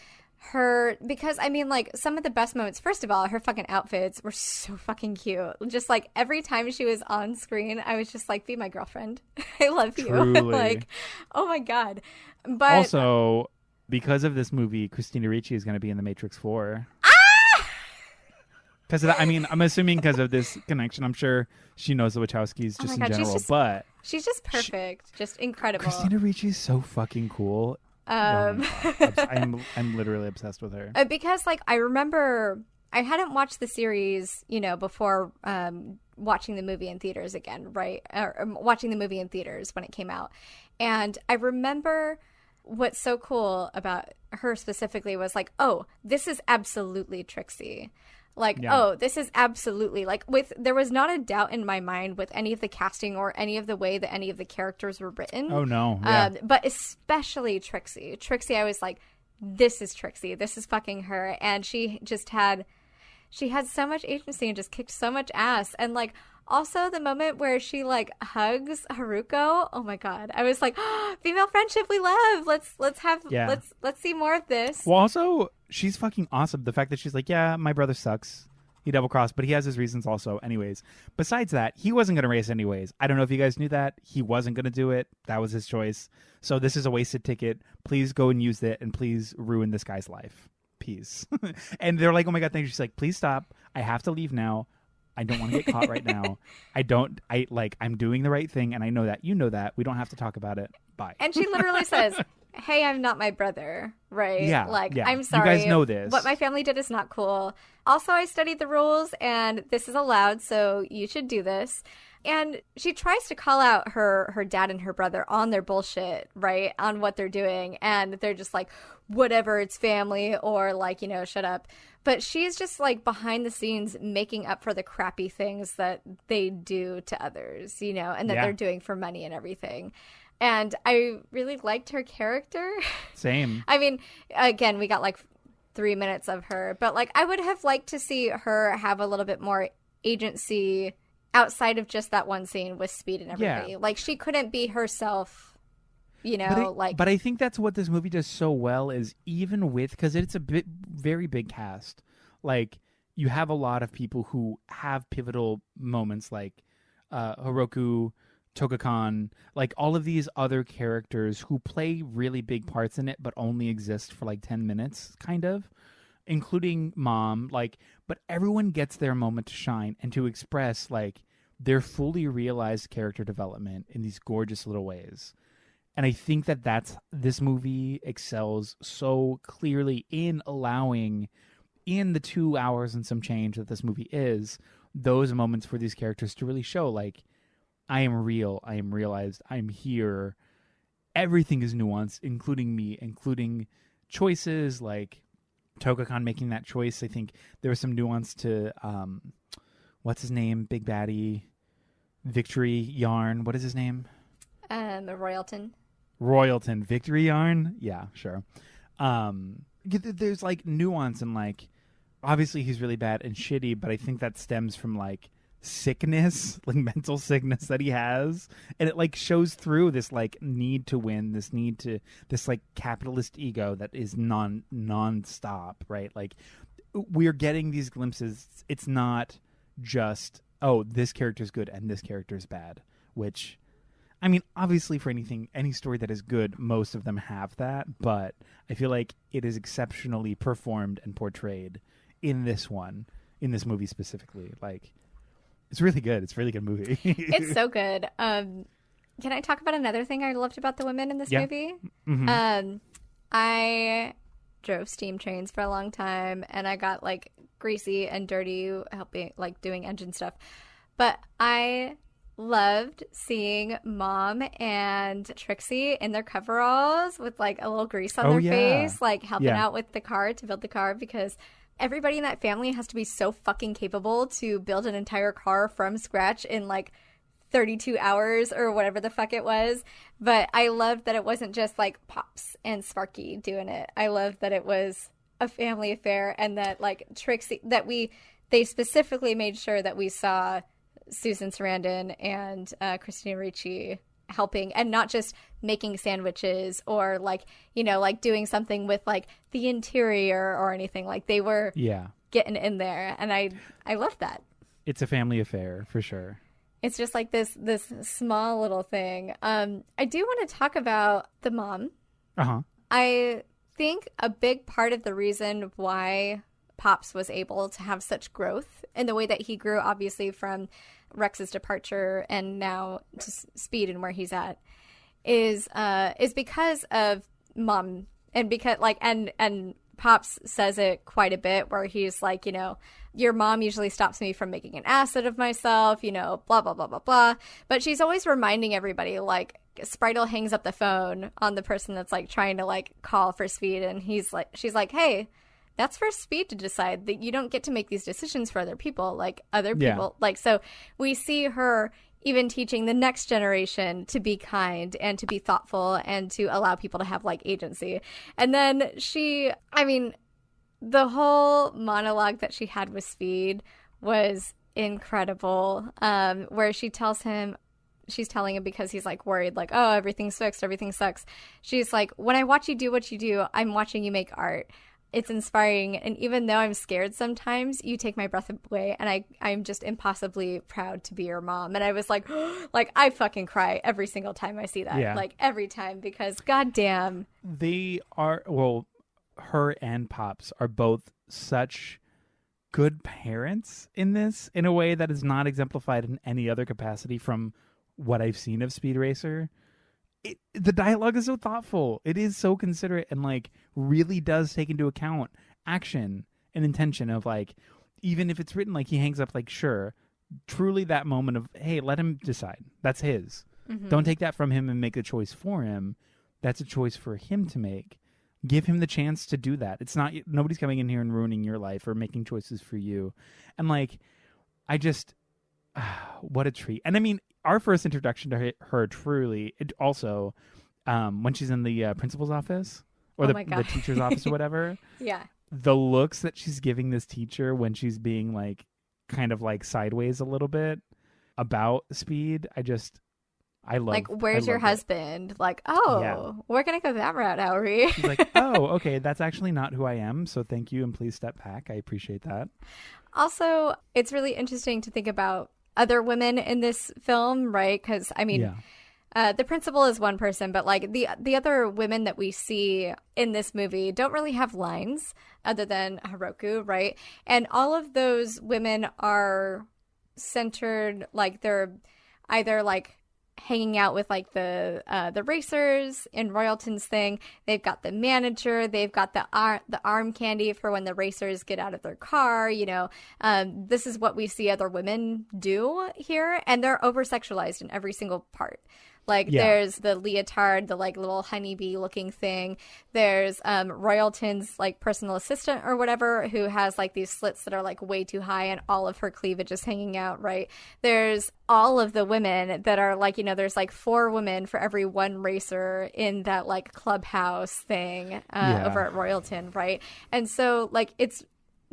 Speaker 2: her, because I mean like some of the best moments, first of all, her fucking outfits were so fucking cute. Just like every time she was on screen, I was just like, be my girlfriend. I love you. Like, oh my God. But
Speaker 1: also, because of this movie, Christina Ricci is going to be in The Matrix 4. Because I mean, I'm assuming because of this connection, I'm sure she knows the Wachowskis just in general. But
Speaker 2: she's just perfect, just incredible.
Speaker 1: Christina Ricci is so fucking cool. I'm literally obsessed with her.
Speaker 2: Because like I remember I hadn't watched the series, you know, before watching the movie in theaters again, right? Or watching the movie in theaters when it came out, and I remember what's so cool about her specifically was like, oh, this is absolutely Trixie. Like, oh, this is absolutely like there was not a doubt in my mind with any of the casting or any of the way that any of the characters were written.
Speaker 1: Oh, no. Yeah.
Speaker 2: But especially Trixie. Trixie, I was like, this is Trixie. This is fucking her. And she had so much agency and just kicked so much ass. And like, also the moment where she like hugs Haruko. Oh my God. I was like, oh, female friendship we love. Let's see more of this.
Speaker 1: Well, also, she's fucking awesome. The fact that she's like, yeah, my brother sucks. He double-crossed, but he has his reasons also. Anyways, besides that, he wasn't going to race anyways. I don't know if you guys knew that. He wasn't going to do it. That was his choice. So this is a wasted ticket. Please go and use it, and please ruin this guy's life. Peace. And they're like, oh my God, thank you. She's like, please stop. I have to leave now. I don't want to get caught right now. I'm doing the right thing, and I know that. You know that. We don't have to talk about it. Bye.
Speaker 2: And she literally says, hey, I'm not my brother, right?
Speaker 1: Yeah.
Speaker 2: Like,
Speaker 1: yeah.
Speaker 2: I'm sorry.
Speaker 1: You guys know this.
Speaker 2: What my family did is not cool. Also, I studied the rules, and this is allowed, so you should do this. And she tries to call out her dad and her brother on their bullshit, right? On what they're doing. And they're just like, whatever, it's family, or like, you know, shut up. But she's just like behind the scenes making up for the crappy things that they do to others, you know, and that they're doing for money and everything. And I really liked her character.
Speaker 1: Same.
Speaker 2: I mean, again, we got like 3 minutes of her, but like I would have liked to see her have a little bit more agency outside of just that one scene with Speed and everybody.
Speaker 1: Yeah.
Speaker 2: Like, she couldn't be herself, you know,
Speaker 1: But I think that's what this movie does so well is even with, because it's a very big cast. Like, you have a lot of people who have pivotal moments, like Hiroku, Tokakan, like all of these other characters who play really big parts in it, but only exist for like 10 minutes, kind of, including Mom. Like, but everyone gets their moment to shine and to express like their fully realized character development in these gorgeous little ways. And I think that this movie excels so clearly in allowing, in the 2 hours and some change that this movie is, those moments for these characters to really show like, I am real, I am realized, I'm here. Everything is nuanced, including me, including choices like Tokakan making that choice. I think there was some nuance to what's his name? Big Baddie, Victory Yarn. What is his name? Royalton. Victory Yarn? Yeah, sure. There's like nuance and like obviously he's really bad and shitty, but I think that stems from like sickness, like mental sickness that he has, and it like shows through this like need to win, this like capitalist ego that is non-stop, right? Like we're getting these glimpses. It's not just, oh, this character's good and this character's bad, which I mean, obviously for any story that is good, most of them have that, but I feel like it is exceptionally performed and portrayed in this movie specifically. Like, it's really good. It's a really good movie.
Speaker 2: It's so good. Can I talk about another thing I loved about the women in this movie? Mm-hmm. I drove steam trains for a long time, and I got like greasy and dirty helping like doing engine stuff. But I loved seeing Mom and Trixie in their coveralls with like a little grease on their face, like helping out with the car to build the car, because everybody in that family has to be so fucking capable to build an entire car from scratch in like 32 hours or whatever the fuck it was. But I loved that it wasn't just like Pops and Sparky doing it. I loved that it was a family affair, and that like Trixie, they specifically made sure that we saw Susan Sarandon and Christina Ricci helping, and not just making sandwiches or like, you know, like doing something with like the interior or anything. Like they were getting in there, and I love that.
Speaker 1: It's a family affair for sure.
Speaker 2: It's just like this small little thing. I do want to talk about the mom. I think a big part of the reason why Pops was able to have such growth in the way that he grew, obviously from Rex's departure and now to Speed and where he's at, is because of Mom, and because like and Pops says it quite a bit where he's like, you know, your mom usually stops me from making an ass out of myself, you know, blah blah blah blah blah. But she's always reminding everybody, like Spritle hangs up the phone on the person that's like trying to like call for Speed, and she's like, hey, that's for Speed to decide, that you don't get to make these decisions for other people, like other people. Like, so we see her even teaching the next generation to be kind and to be thoughtful and to allow people to have like agency. And then the whole monologue that she had with Speed was incredible, where she's telling him, because he's like worried, like, oh, everything sucks. She's like, when I watch you do what you do, I'm watching you make art. It's inspiring, and even though I'm scared sometimes, you take my breath away, and I'm just impossibly proud to be your mom. And I was like, like, I fucking cry every single time I see that. Like, every time, because goddamn.
Speaker 1: They are, well, her and Pops are both such good parents in this, in a way that is not exemplified in any other capacity from what I've seen of Speed Racer. The dialogue is so thoughtful. It is so considerate, and like really does take into account action and intention of like, even if it's written like he hangs up, like, sure, truly that moment of, hey, let him decide. That's his. Mm-hmm. Don't take that from him and make a choice for him. That's a choice for him to make. Give him the chance to do that. It's not, nobody's coming in here and ruining your life or making choices for you. And like, I just, what a treat. And I mean, our first introduction to her truly, it also, when she's in the principal's office or the teacher's office or whatever.
Speaker 2: Yeah.
Speaker 1: The looks that she's giving this teacher when she's being like, kind of like sideways a little bit. about Speed. I love.
Speaker 2: Like, where's your husband? Like, oh, we're gonna go that route, are we?
Speaker 1: He's like, oh, okay, that's actually not who I am. So thank you, and please step back. I appreciate that.
Speaker 2: Also, it's really interesting to think about other women in this film, right? Because I mean, the principal is one person, but like the other women that we see in this movie don't really have lines other than Haruko, right? And all of those women are centered, like they're either like hanging out with like the racers in Royalton's thing. They've got the manager. They've got the arm candy for when the racers get out of their car. You know, this is what we see other women do here, and they're over sexualized in every single part. Like there's the leotard, the like little honeybee looking thing. There's Royalton's like personal assistant or whatever who has like these slits that are like way too high and all of her cleavage is hanging out, right? There's all of the women that are like, you know, there's like 4 women for every 1 racer in that like clubhouse thing over at Royalton, right? And so like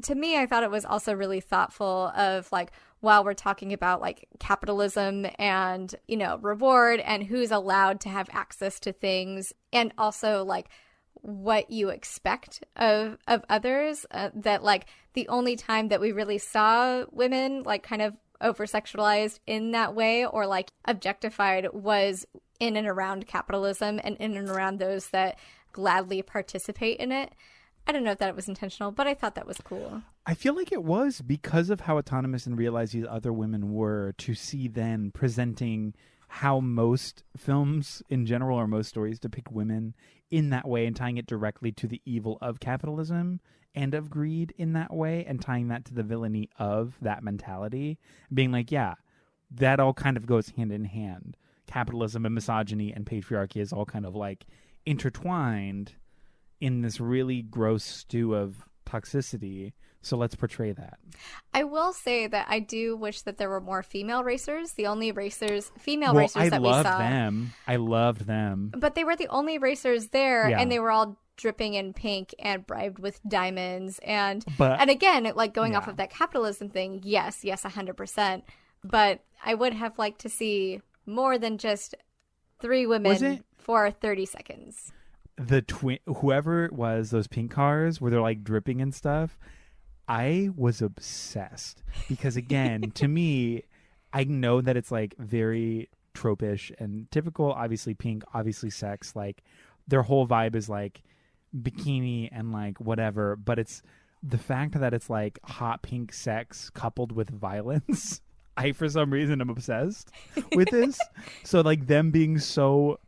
Speaker 2: to me, I thought it was also really thoughtful of like, while we're talking about like capitalism and, you know, reward and who's allowed to have access to things, and also like what you expect of others, that like the only time that we really saw women like kind of over sexualized in that way or like objectified was in and around capitalism and in and around those that gladly participate in it. I don't know if that was intentional, but I thought that was cool.
Speaker 1: I feel like it was because of how autonomous and realized these other women were, to see then presenting how most films in general or most stories depict women in that way and tying it directly to the evil of capitalism and of greed in that way and tying that to the villainy of that mentality. Being like, yeah, that all kind of goes hand in hand. Capitalism and misogyny and patriarchy is all kind of like intertwined in this really gross stew of toxicity. So let's portray that.
Speaker 2: I will say that I do wish that there were more female racers. The only female racers that we saw.
Speaker 1: I loved them.
Speaker 2: But they were the only racers there, and they were all dripping in pink and bribed with diamonds. And again, like going off of that capitalism thing, yes, 100%. But I would have liked to see more than just 3 women for 30 seconds.
Speaker 1: Whoever it was, those pink cars where they're like dripping and stuff, I was obsessed because again, to me, I know that it's like very tropish and typical, obviously pink, obviously sex, like their whole vibe is like bikini and like whatever, but it's the fact that it's like hot pink sex coupled with violence. I, for some reason, am obsessed with this. So like them being so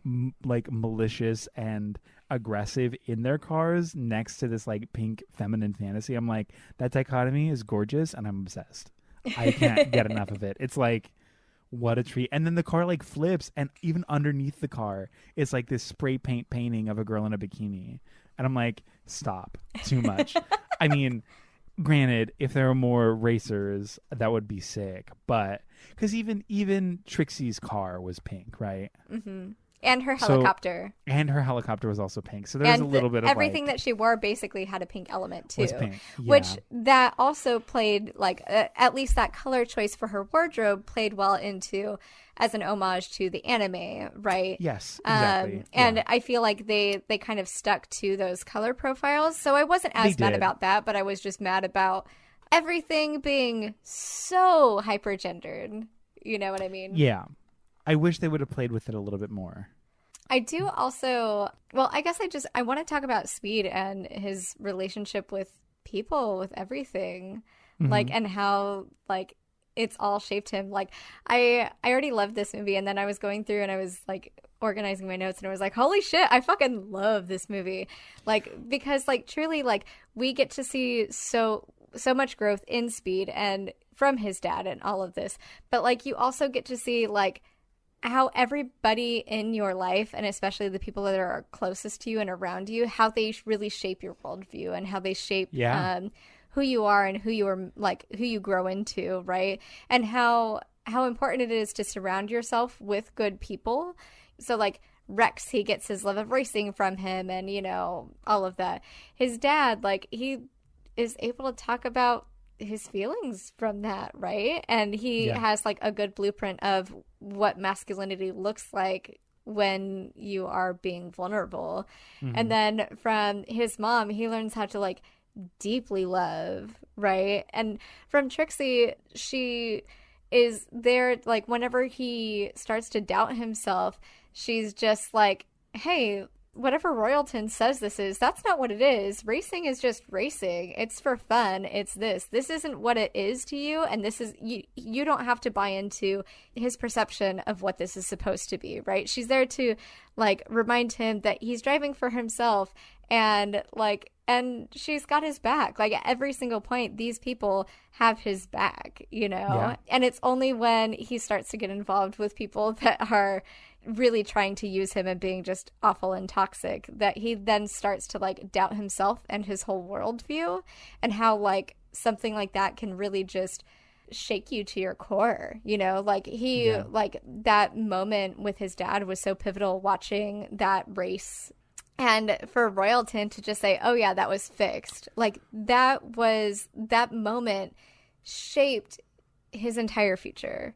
Speaker 1: like malicious and aggressive in their cars next to this like pink feminine fantasy, I'm like, that dichotomy is gorgeous and I'm obsessed. I can't get enough of it. It's like, what a treat. And then the car like flips, and even underneath the car it's like this spray paint painting of a girl in a bikini, and I'm like, stop, too much. I mean, granted, if there were more racers that would be sick, but because even Trixie's car was pink, right?
Speaker 2: Mm-hmm. And her helicopter.
Speaker 1: And her helicopter was also pink. So there's a little bit of
Speaker 2: everything
Speaker 1: like,
Speaker 2: that she wore basically had a pink element too.
Speaker 1: Was pink. Yeah.
Speaker 2: Which that also played like at least that color choice for her wardrobe played well into as an homage to the anime, right?
Speaker 1: Yes, exactly.
Speaker 2: And I feel like they kind of stuck to those color profiles. So I wasn't as mad about that, but I was just mad about everything being so hypergendered. You know what I mean?
Speaker 1: Yeah. I wish they would have played with it a little bit more.
Speaker 2: I do also, well, I guess I want to talk about Speed and his relationship with people, with everything, like, and how, like, it's all shaped him. Like, I already loved this movie, and then I was going through and I was, like, organizing my notes, and I was like, holy shit, I fucking love this movie. Like, because, like, truly, like, we get to see so much growth in Speed and from his dad and all of this. But, like, you also get to see, like, how everybody in your life, and especially the people that are closest to you and around you, how they really shape your worldview and how they shape who you are and who you grow into, right? And how important it is to surround yourself with good people. So like Rex, he gets his love of racing from him, and you know, all of that. His dad, like, he is able to talk about his feelings from that, right? And he has like a good blueprint of what masculinity looks like when you are being vulnerable. And then from his mom, he learns how to like deeply love, right? And from Trixie, she is there like whenever he starts to doubt himself, she's just like, hey, whatever Royalton says this is, that's not what it is. Racing is just racing. It's for fun. It's this. This isn't what it is to you. And this is, you don't have to buy into his perception of what this is supposed to be, right? She's there to like remind him that he's driving for himself, and like, and she's got his back. Like at every single point, these people have his back, you know? Yeah. And it's only when he starts to get involved with people that are really trying to use him and being just awful and toxic that he then starts to like doubt himself and his whole worldview, and how like something like that can really just shake you to your core, you know? Like he like that moment with his dad was so pivotal, watching that race. And for Royalton to just say, oh yeah, that was fixed, like that moment shaped his entire future.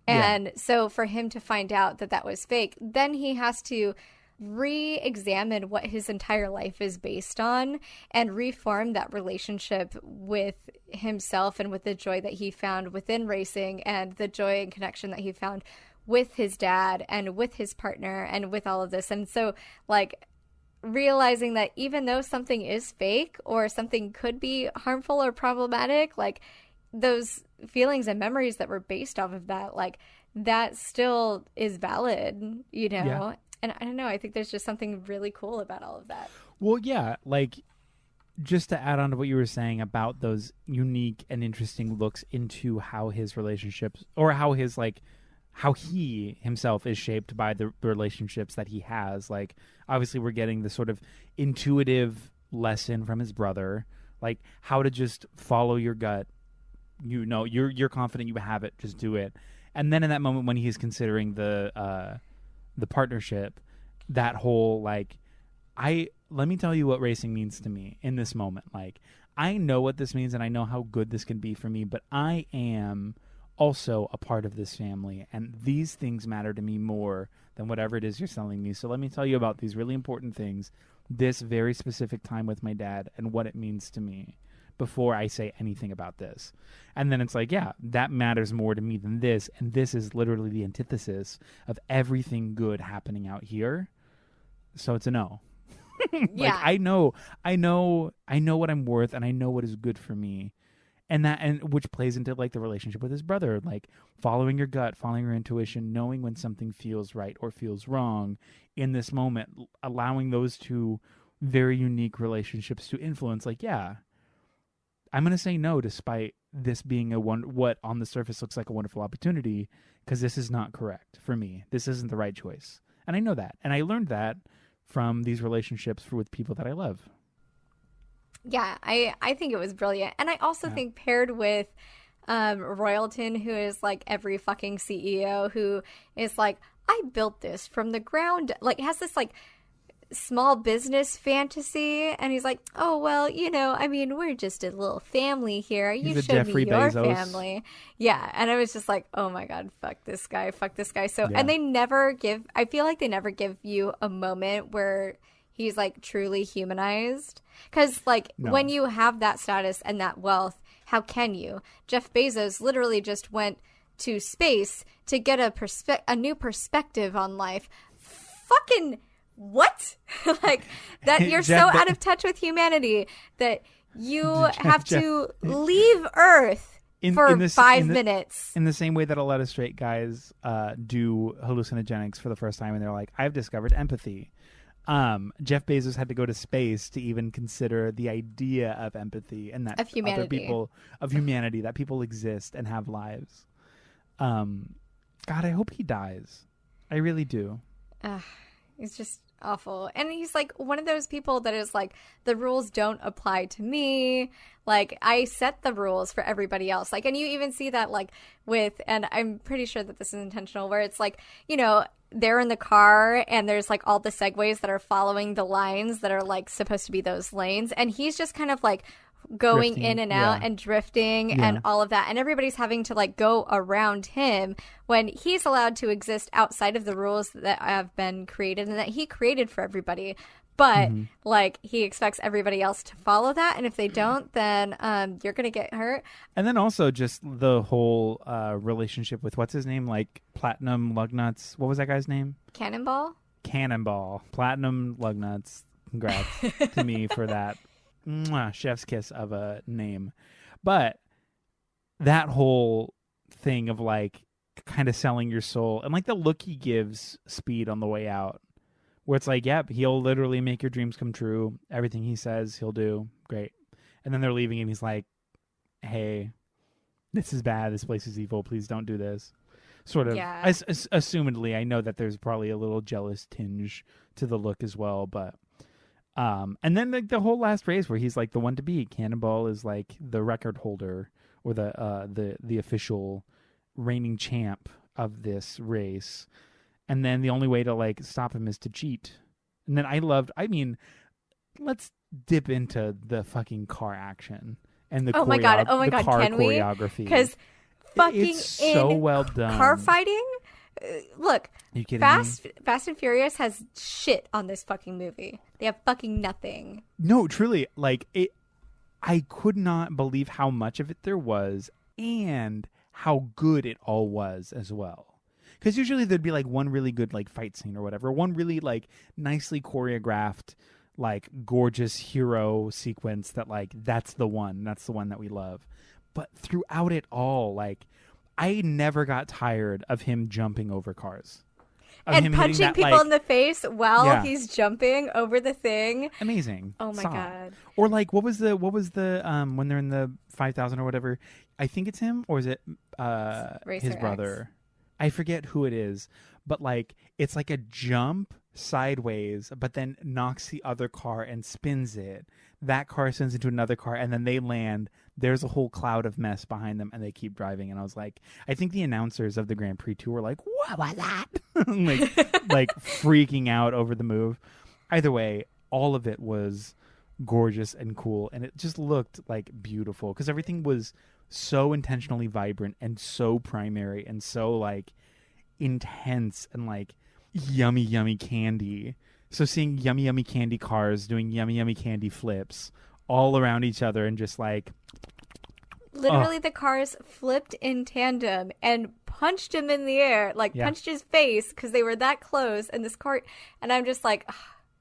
Speaker 2: And so for him to find out that that was fake, then he has to re-examine what his entire life is based on and reform that relationship with himself and with the joy that he found within racing and the joy and connection that he found with his dad and with his partner and with all of this. And so like realizing that even though something is fake or something could be harmful or problematic, like those feelings and memories that were based off of that, like that still is valid, you know? Yeah. And I don't know, I think there's just something really cool about all of that.
Speaker 1: Well, yeah, like just to add on to what you were saying about those unique and interesting looks into how his relationships, or how his like, how he himself is shaped by the relationships that he has. Like obviously we're getting the sort of intuitive lesson from his brother, like how to just follow your gut. You know, you're confident you have it, just do it. And then in that moment when he's considering the partnership, that whole like, let me tell you what racing means to me in this moment. Like I know what this means and I know how good this can be for me, but I am also a part of this family, and these things matter to me more than whatever it is you're telling me. So let me tell you about these really important things, this very specific time with my dad and what it means to me, before I say anything about this. And then it's like, yeah, that matters more to me than this. And this is literally the antithesis of everything good happening out here. So it's a no. Like I know what I'm worth, and I know what is good for me. And which plays into like the relationship with his brother, like following your gut, following your intuition, knowing when something feels right or feels wrong in this moment, allowing those two very unique relationships to influence. Like, yeah, I'm going to say no, despite this being what on the surface looks like a wonderful opportunity, because this is not correct for me. This isn't the right choice. And I know that. And I learned that from these relationships with people that I love.
Speaker 2: Yeah, I think it was brilliant. And I also think paired with Royalton, who is like every fucking CEO, who is like, I built this from the ground, like has this like small business fantasy, and he's like, oh well, you know, I mean, we're just a little family here, you showed me your family. Yeah. And I was just like, oh my god, fuck this guy. So and I feel like they never give you a moment where he's like truly humanized, because like when you have that status and that wealth, how can you? Jeff Bezos literally just went to space to get a new perspective on life. Fucking what? Like that you're so out of touch with humanity that you have to leave Earth for 5 minutes.
Speaker 1: In the same way that a lot of straight guys do hallucinogenics for the first time, and they're like, I've discovered empathy. Jeff Bezos had to go to space to even consider the idea of empathy and that other people, of humanity, that people exist and have lives. God, I hope he dies. I really do.
Speaker 2: It's just awful. And he's like one of those people that is like, the rules don't apply to me. Like I set the rules for everybody else. Like, and you even see that like with, and I'm pretty sure that this is intentional, where it's like, you know, they're in the car and there's like all the segways that are following the lines that are like supposed to be those lanes. And he's just kind of like, going
Speaker 1: drifting,
Speaker 2: in and out and drifting and all of that. And everybody's having to like go around him when he's allowed to exist outside of the rules that have been created and that he created for everybody. But like he expects everybody else to follow that. And if they don't, then you're going to get hurt.
Speaker 1: And then also just the whole relationship with what's his name? Like Platinum Lugnuts. What was that guy's name?
Speaker 2: Cannonball.
Speaker 1: Platinum Lugnuts. Congrats to me for that. Mwah, chef's kiss of a name. But that whole thing of like kind of selling your soul and like the look he gives Speed on the way out, where it's like, yep, he'll literally make your dreams come true. Everything he says he'll do. Great. And then they're leaving and he's like, hey, this is bad. This place is evil. Please don't do this. Sort of.
Speaker 2: Yeah.
Speaker 1: Assumedly, I know that there's probably a little jealous tinge to the look as well, but and then like the whole last race where he's like the one to beat. Cannonball is like the record holder or the official reigning champ of this race, and then the only way to like stop him is to cheat. And then let's dip into the fucking car action and the
Speaker 2: oh my god,
Speaker 1: car
Speaker 2: can
Speaker 1: choreography?
Speaker 2: Because fucking
Speaker 1: it's so well done.
Speaker 2: Car fighting. Look,
Speaker 1: are you kidding
Speaker 2: Fast and Furious has shit on this fucking movie. They have fucking nothing.
Speaker 1: No, truly, like it. I could not believe how much of it there was and how good it all was as well. Because usually there'd be like one really good like fight scene or whatever, one really like nicely choreographed, like gorgeous hero sequence that like that's the one that we love. But throughout it all, like I never got tired of him jumping over cars.
Speaker 2: And punching people in the face while he's jumping over the thing.
Speaker 1: Amazing.
Speaker 2: Oh my god.
Speaker 1: Or like what was the when they're in the 5,000 or whatever? I think it's him, or is it his brother? X. I forget who it is, but like it's like a jump sideways, but then knocks the other car and spins it. That car sends into another car, and then they land. There's a whole cloud of mess behind them, and they keep driving. And I was like, I think the announcers of the Grand Prix 2 were like, what was that? like freaking out over the move. Either way, all of it was gorgeous and cool, and it just looked like beautiful because everything was so intentionally vibrant and so primary and so like intense and like yummy candy. So seeing yummy candy cars doing yummy candy flips all around each other and just like
Speaker 2: literally the cars flipped in tandem and punched him in the air, like punched his face because they were that close. And this car, and I'm just like, ugh.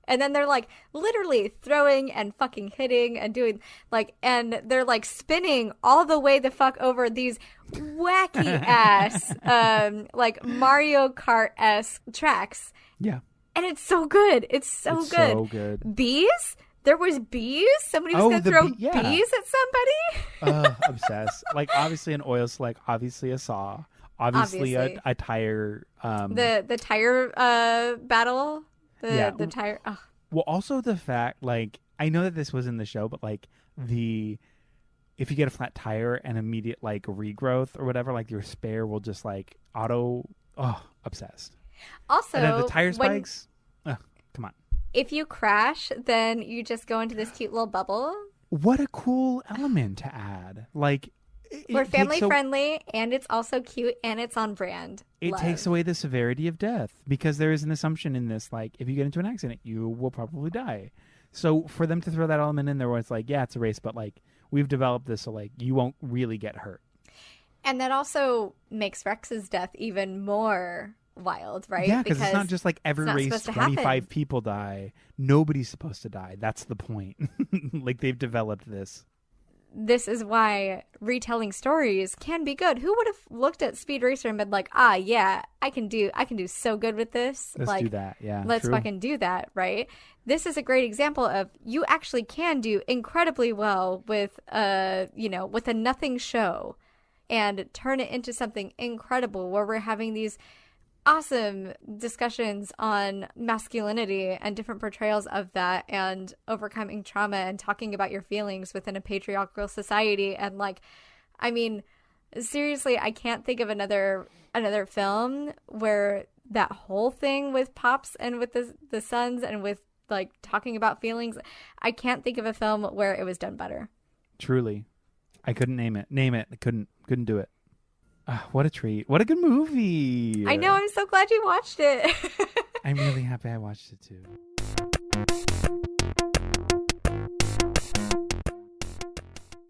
Speaker 2: And then they're like literally throwing and fucking hitting and doing like, and they're like spinning all the way the fuck over these wacky ass like Mario Kart-esque tracks.
Speaker 1: Yeah.
Speaker 2: And it's so good. It's so good. Bees? There was bees? Somebody was going to throw bees at somebody?
Speaker 1: Obsessed. Like, obviously an oil slick, obviously a saw, obviously. A tire.
Speaker 2: The tire battle? The tire. Oh.
Speaker 1: Well, also the fact, like, I know that this was in the show, but, like, if you get a flat tire and immediate, like, regrowth or whatever, like, your spare will just, like, obsessed.
Speaker 2: Also,
Speaker 1: and then the tire spikes. Come on.
Speaker 2: If you crash, then you just go into this cute little bubble.
Speaker 1: What a cool element to add. Like,
Speaker 2: we're family friendly, and it's also cute, and it's on brand.
Speaker 1: It takes away the severity of death because there is an assumption in this, like, if you get into an accident, you will probably die. So for them to throw that element in there where it's like, yeah, it's a race, but, like, we've developed this so, like, you won't really get hurt.
Speaker 2: And that also makes Rex's death even more wild, right?
Speaker 1: Yeah, because it's not just like every race 25 people die. Nobody's supposed to die. That's the point. Like, they've developed this.
Speaker 2: This is why retelling stories can be good. Who would have looked at Speed Racer and been like, yeah, I can do so good with this.
Speaker 1: Let's
Speaker 2: like,
Speaker 1: do that. Yeah.
Speaker 2: Let's
Speaker 1: true.
Speaker 2: fucking do that, right? This is a great example of you actually can do incredibly well with with a nothing show and turn it into something incredible where we're having these awesome discussions on masculinity and different portrayals of that and overcoming trauma and talking about your feelings within a patriarchal society. And like, I mean, seriously, I can't think of another film where that whole thing with Pops and with the sons and with like talking about feelings. I can't think of a film where it was done better.
Speaker 1: Truly. I couldn't name it. I couldn't do it. What a treat. What a good movie.
Speaker 2: I know. I'm so glad you watched it.
Speaker 1: I'm really happy I watched it too.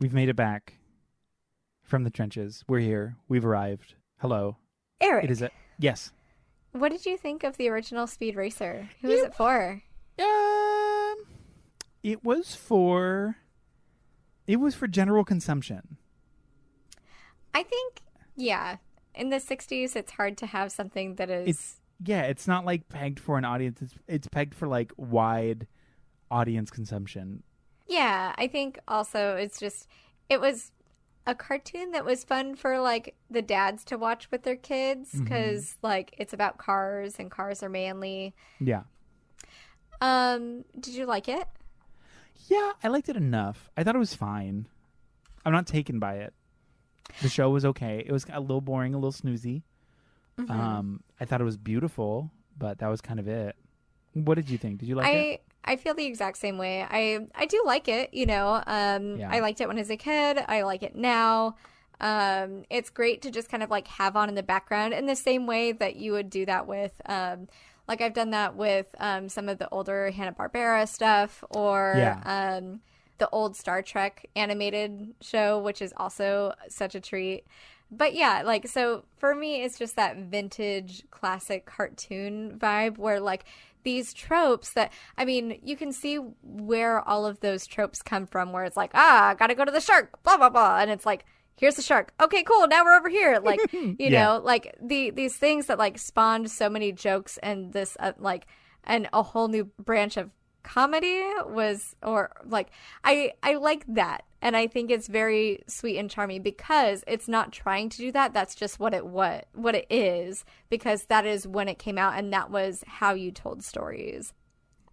Speaker 1: We've made it back from the trenches. We're here. We've arrived. Hello.
Speaker 2: Eric.
Speaker 1: It is yes.
Speaker 2: What did you think of the original Speed Racer? Who was it for?
Speaker 1: It was for general consumption. I
Speaker 2: think, yeah. In the 60s, it's hard to have something that is...
Speaker 1: It's not like pegged for an audience. It's pegged for like wide audience consumption.
Speaker 2: Yeah, I think also it was a cartoon that was fun for like the dads to watch with their kids because like it's about cars and cars are manly.
Speaker 1: Yeah.
Speaker 2: Did you like it?
Speaker 1: Yeah, I liked it enough. I thought it was fine. I'm not taken by it. The show was okay. It was a little boring, a little snoozy. I thought it was beautiful, but that was kind of it. What did you think? Did you like it?
Speaker 2: I feel the exact same way. I do like it, you know. I liked it when I was a kid. I like it now. It's great to just kind of like have on in the background in the same way that you would do that with like I've done that with some of the older Hanna-Barbera stuff or the old Star Trek animated show, which is also such a treat. But yeah, like, so for me, it's just that vintage classic cartoon vibe where like these tropes that, I mean, you can see where all of those tropes come from, where it's like, gotta go to the shark, blah, blah, blah. And it's like, here's the shark. Okay, cool. Now we're over here. Like, you know, like these things that like spawned so many jokes and this like, and a whole new branch of comedy was, or like, I like that. And I think it's very sweet and charming because it's not trying to do that. That's just what it is, because that is when it came out and that was how you told stories.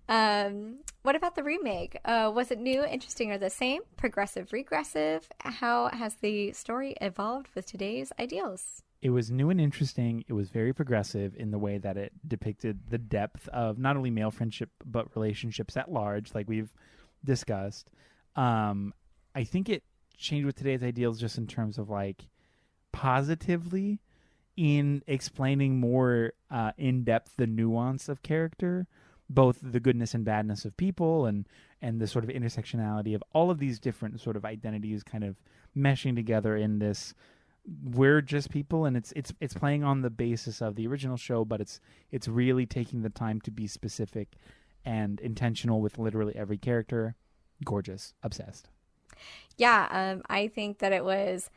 Speaker 2: What about the remake? Was it new, interesting, or the same? Progressive, regressive? How has the story evolved with today's ideals?
Speaker 1: It was new and interesting. It was very progressive in the way that it depicted the depth of not only male friendship, but relationships at large, like we've discussed. I think it changed with today's ideals just in terms of like positively in explaining more in depth the nuance of character, both the goodness and badness of people and the sort of intersectionality of all of these different sort of identities kind of meshing together in this. We're just people, and it's playing on the basis of the original show, but it's really taking the time to be specific and intentional with literally every character. Gorgeous. Obsessed.
Speaker 2: Yeah, I think that it was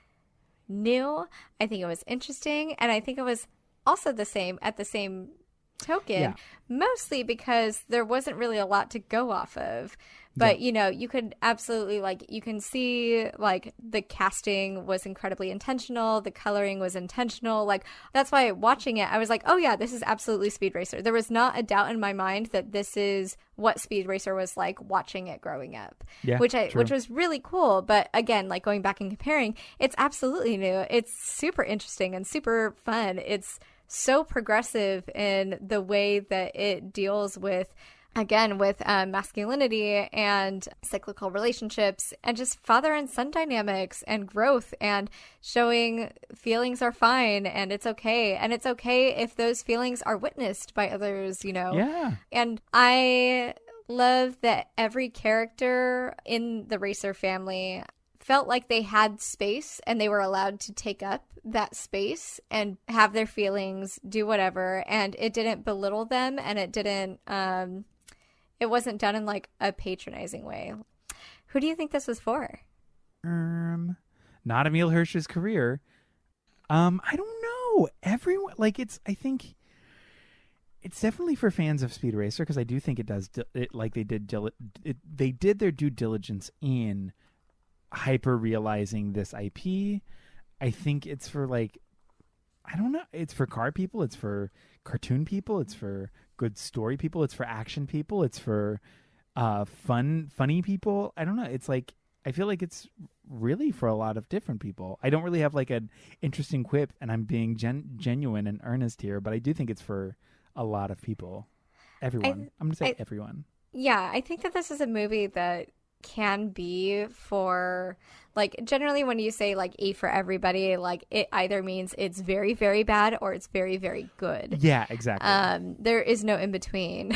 Speaker 2: new. I think it was interesting, and I think it was also the same at the same token, mostly because there wasn't really a lot to go off of. But, you know, you could absolutely, like, you can see, like, the casting was incredibly intentional. The coloring was intentional. Like, that's why watching it, I was like, oh, yeah, this is absolutely Speed Racer. There was not a doubt in my mind that this is what Speed Racer was like watching it growing up, which was really cool. But again, like, going back and comparing, it's absolutely new. It's super interesting and super fun. It's so progressive in the way that it deals with, again, with masculinity and cyclical relationships and just father and son dynamics and growth and showing feelings are fine and it's okay. And it's okay if those feelings are witnessed by others, you know?
Speaker 1: Yeah.
Speaker 2: And I love that every character in the Racer family felt like they had space and they were allowed to take up that space and have their feelings, do whatever. And it didn't belittle them and it didn't, it wasn't done in like a patronizing way. Who do you think this was for?
Speaker 1: Not Emile Hirsch's career. I don't know. Everyone, like, I think it's definitely for fans of Speed Racer, because I do think it does like they did their due diligence in hyper realizing this IP. I think it's for, like, I don't know, it's for car people, it's for cartoon people, it's for good story people, it's for action people, it's for funny people. I don't know, it's like, I feel like it's really for a lot of different people. I don't really have like an interesting quip, and I'm being genuine and earnest here, but I do think it's for a lot of people. Everyone. I'm gonna say everyone.
Speaker 2: Yeah, I think that this is a movie that can be for, like, generally when you say like E for everybody, like it either means it's very, very bad or it's very, very good.
Speaker 1: Yeah, exactly.
Speaker 2: There is no in between.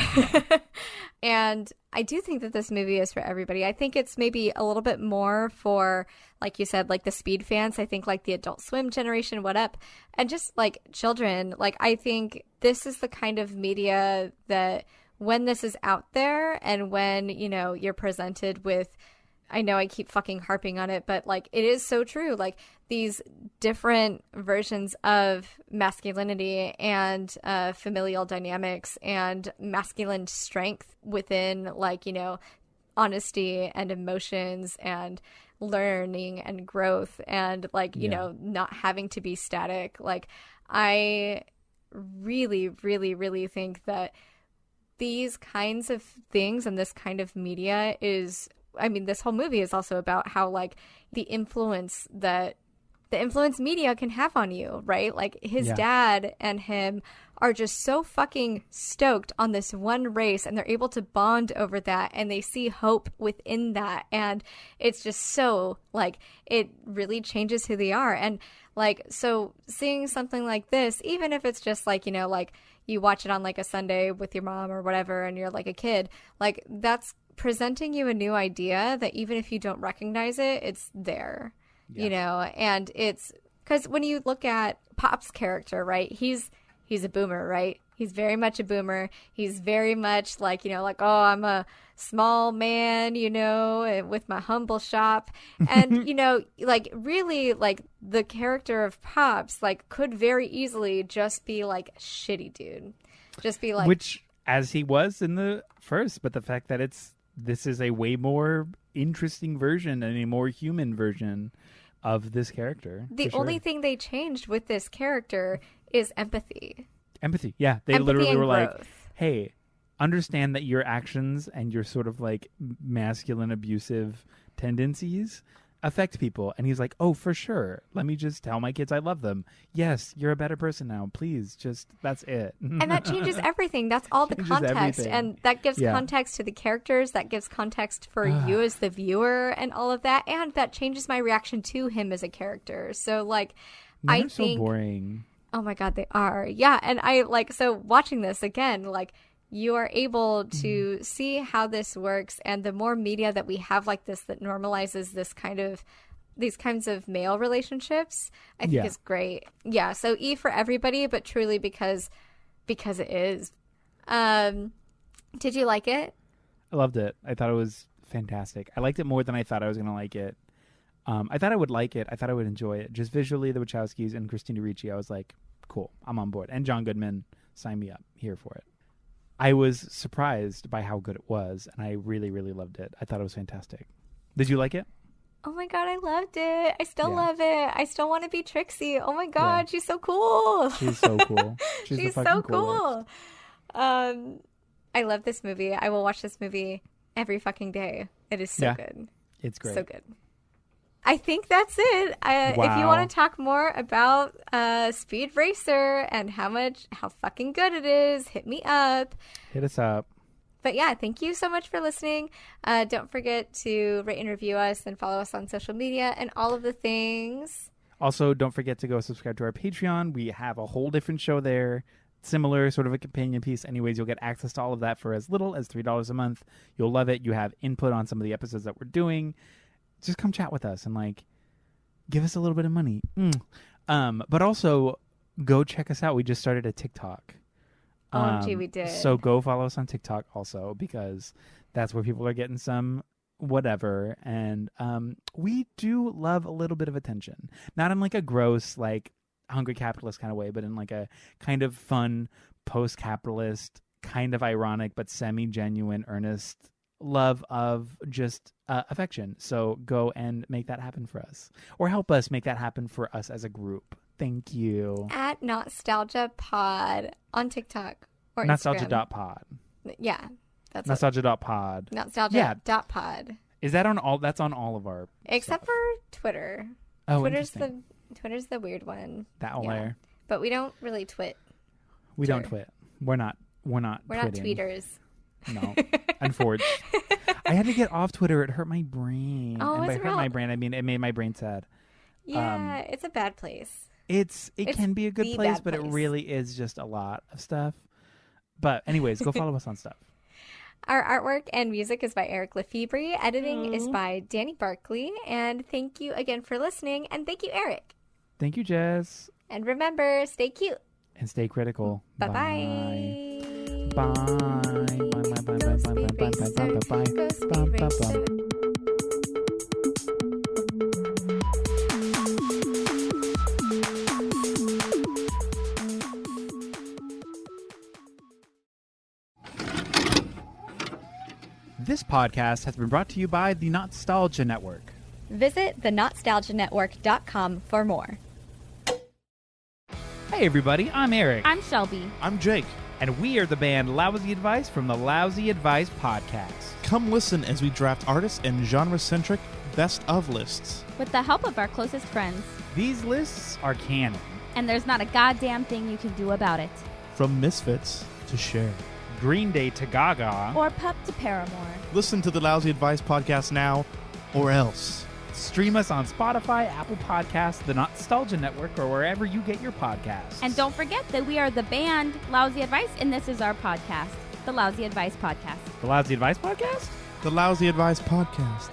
Speaker 2: And I do think that this movie is for everybody. I think it's maybe a little bit more for, like you said, like the Speed fans. I think like the Adult Swim generation, what up, and just like children. Like, I think this is the kind of media that when this is out there and when, you know, you're presented with, I know I keep fucking harping on it, but like it is so true. Like these different versions of masculinity and familial dynamics and masculine strength within, like, you know, honesty and emotions and learning and growth and, like, you know, not having to be static. Like, I really, really, really think that these kinds of things and this kind of media is, I mean, this whole movie is also about how, like, the influence media can have on you, right? Like, his dad and him are just so fucking stoked on this one race, and they're able to bond over that, and they see hope within that, and it's just so, like, it really changes who they are. And, like, so seeing something like this, even if it's just like, you know, like you watch it on like a Sunday with your mom or whatever, and you're like a kid, like, that's presenting you a new idea that even if you don't recognize it, it's there, you know. And it's because when you look at Pop's character, right, he's a boomer, right? He's very much a boomer. He's very much like, you know, like, oh, I'm a small man, you know, with my humble shop. And, you know, like, really, like, the character of Pops, like, could very easily just be like a shitty dude. Just be like,
Speaker 1: which, as he was in the first, but the fact that this is a way more interesting version and a more human version of this character.
Speaker 2: The only thing they changed with this character is empathy.
Speaker 1: Empathy, yeah. They literally were like, hey, understand that your actions and your sort of like masculine abusive tendencies affect people. And he's like, oh, for sure. Let me just tell my kids I love them. Yes, you're a better person now. Please, just, that's it.
Speaker 2: And that changes everything. That's all the context. Everything. And that gives context to the characters. That gives context for you as the viewer and all of that. And that changes my reaction to him as a character. So, like, I think...
Speaker 1: so boring.
Speaker 2: Oh my God, they are. Yeah. And I, like, so watching this again, like, you are able to see how this works. And the more media that we have like this that normalizes these kinds of male relationships, I think is great. Yeah. So E for everybody, but truly because it is. Did you like it?
Speaker 1: I loved it. I thought it was fantastic. I liked it more than I thought I was going to like it. I thought I would like it. I thought I would enjoy it. Just visually, the Wachowskis and Christina Ricci, I was like, cool, I'm on board. And John Goodman, sign me up. Here for it. I was surprised by how good it was, and I really, really loved it. I thought it was fantastic. Did you like it?
Speaker 2: Oh my God, I loved it. I still love it. I still want to be Trixie. Oh my God, she's so cool.
Speaker 1: She's so cool.
Speaker 2: She's so cool. I love this movie. I will watch this movie every fucking day. It is so good.
Speaker 1: It's great.
Speaker 2: So good. I think that's it. If you want to talk more about Speed Racer and how fucking good it is, hit me up.
Speaker 1: Hit us up.
Speaker 2: But yeah, thank you so much for listening. Don't forget to rate and review us and follow us on social media and all of the things.
Speaker 1: Also, don't forget to go subscribe to our Patreon. We have a whole different show there. Similar, sort of a companion piece. Anyways, you'll get access to all of that for as little as $3 a month. You'll love it. You have input on some of the episodes that we're doing. Just come chat with us and like give us a little bit of money. But also go check us out. We just started a TikTok.
Speaker 2: OMG, we did.
Speaker 1: So go follow us on TikTok also, because that's where people are getting some whatever. And we do love a little bit of attention. Not in like a gross, like hungry capitalist kind of way, but in like a kind of fun, post-capitalist, kind of ironic, but semi-genuine, earnest love of just affection. So go and make that happen for us, or help us make that happen for us as a group. Thank you.
Speaker 2: At NOTstalgia Pod on TikTok or
Speaker 1: NOTstalgia.pod.
Speaker 2: Yeah, that's
Speaker 1: NOTstalgia.pod.
Speaker 2: NOTstalgia.pod.
Speaker 1: Is that on all? That's on all of our
Speaker 2: except
Speaker 1: stuff.
Speaker 2: For Twitter.
Speaker 1: Oh,
Speaker 2: Twitter's the weird one.
Speaker 1: That one there.
Speaker 2: But we don't really twit.
Speaker 1: We don't twit. We're not
Speaker 2: tweeters.
Speaker 1: No. Unforged. I had to get off Twitter. It hurt my brain.
Speaker 2: Oh,
Speaker 1: and by
Speaker 2: it
Speaker 1: hurt my brain, I mean it made my brain sad.
Speaker 2: Yeah, it's a bad place.
Speaker 1: It can be a good place, but
Speaker 2: place.
Speaker 1: it really is just a lot of stuff. But anyways, go follow us on stuff.
Speaker 2: Our artwork and music is by Eric Lefebvre. Editing is by Danny Barkley. And thank you again for listening. And thank you, Eric.
Speaker 1: Thank you, Jess.
Speaker 2: And remember, stay cute.
Speaker 1: And stay critical.
Speaker 2: Bye-bye.
Speaker 1: Bye. Bye. This podcast has been brought to you by the NOTstalgia Network.
Speaker 2: Visit thenotStalgiaNetwork.com for more.
Speaker 1: Hey everybody, I'm Eric.
Speaker 3: I'm Shelby.
Speaker 4: I'm Jake.
Speaker 1: And we are the band Lousy Advice from the Lousy Advice Podcast.
Speaker 4: Come listen as we draft artist and genre-centric best of lists.
Speaker 3: With the help of our closest friends.
Speaker 1: These lists are canon.
Speaker 3: And there's not a goddamn thing you can do about it.
Speaker 4: From Misfits to Cher.
Speaker 1: Green Day to Gaga.
Speaker 3: Or Pup to Paramore.
Speaker 4: Listen to the Lousy Advice Podcast now, or else.
Speaker 1: Stream us on Spotify, Apple Podcasts, the NOTstalgia Network, or wherever you get your podcasts.
Speaker 3: And don't forget that we are the band Lousy Advice, and this is our podcast, the Lousy Advice Podcast.
Speaker 1: The Lousy Advice Podcast?
Speaker 4: The Lousy Advice Podcast.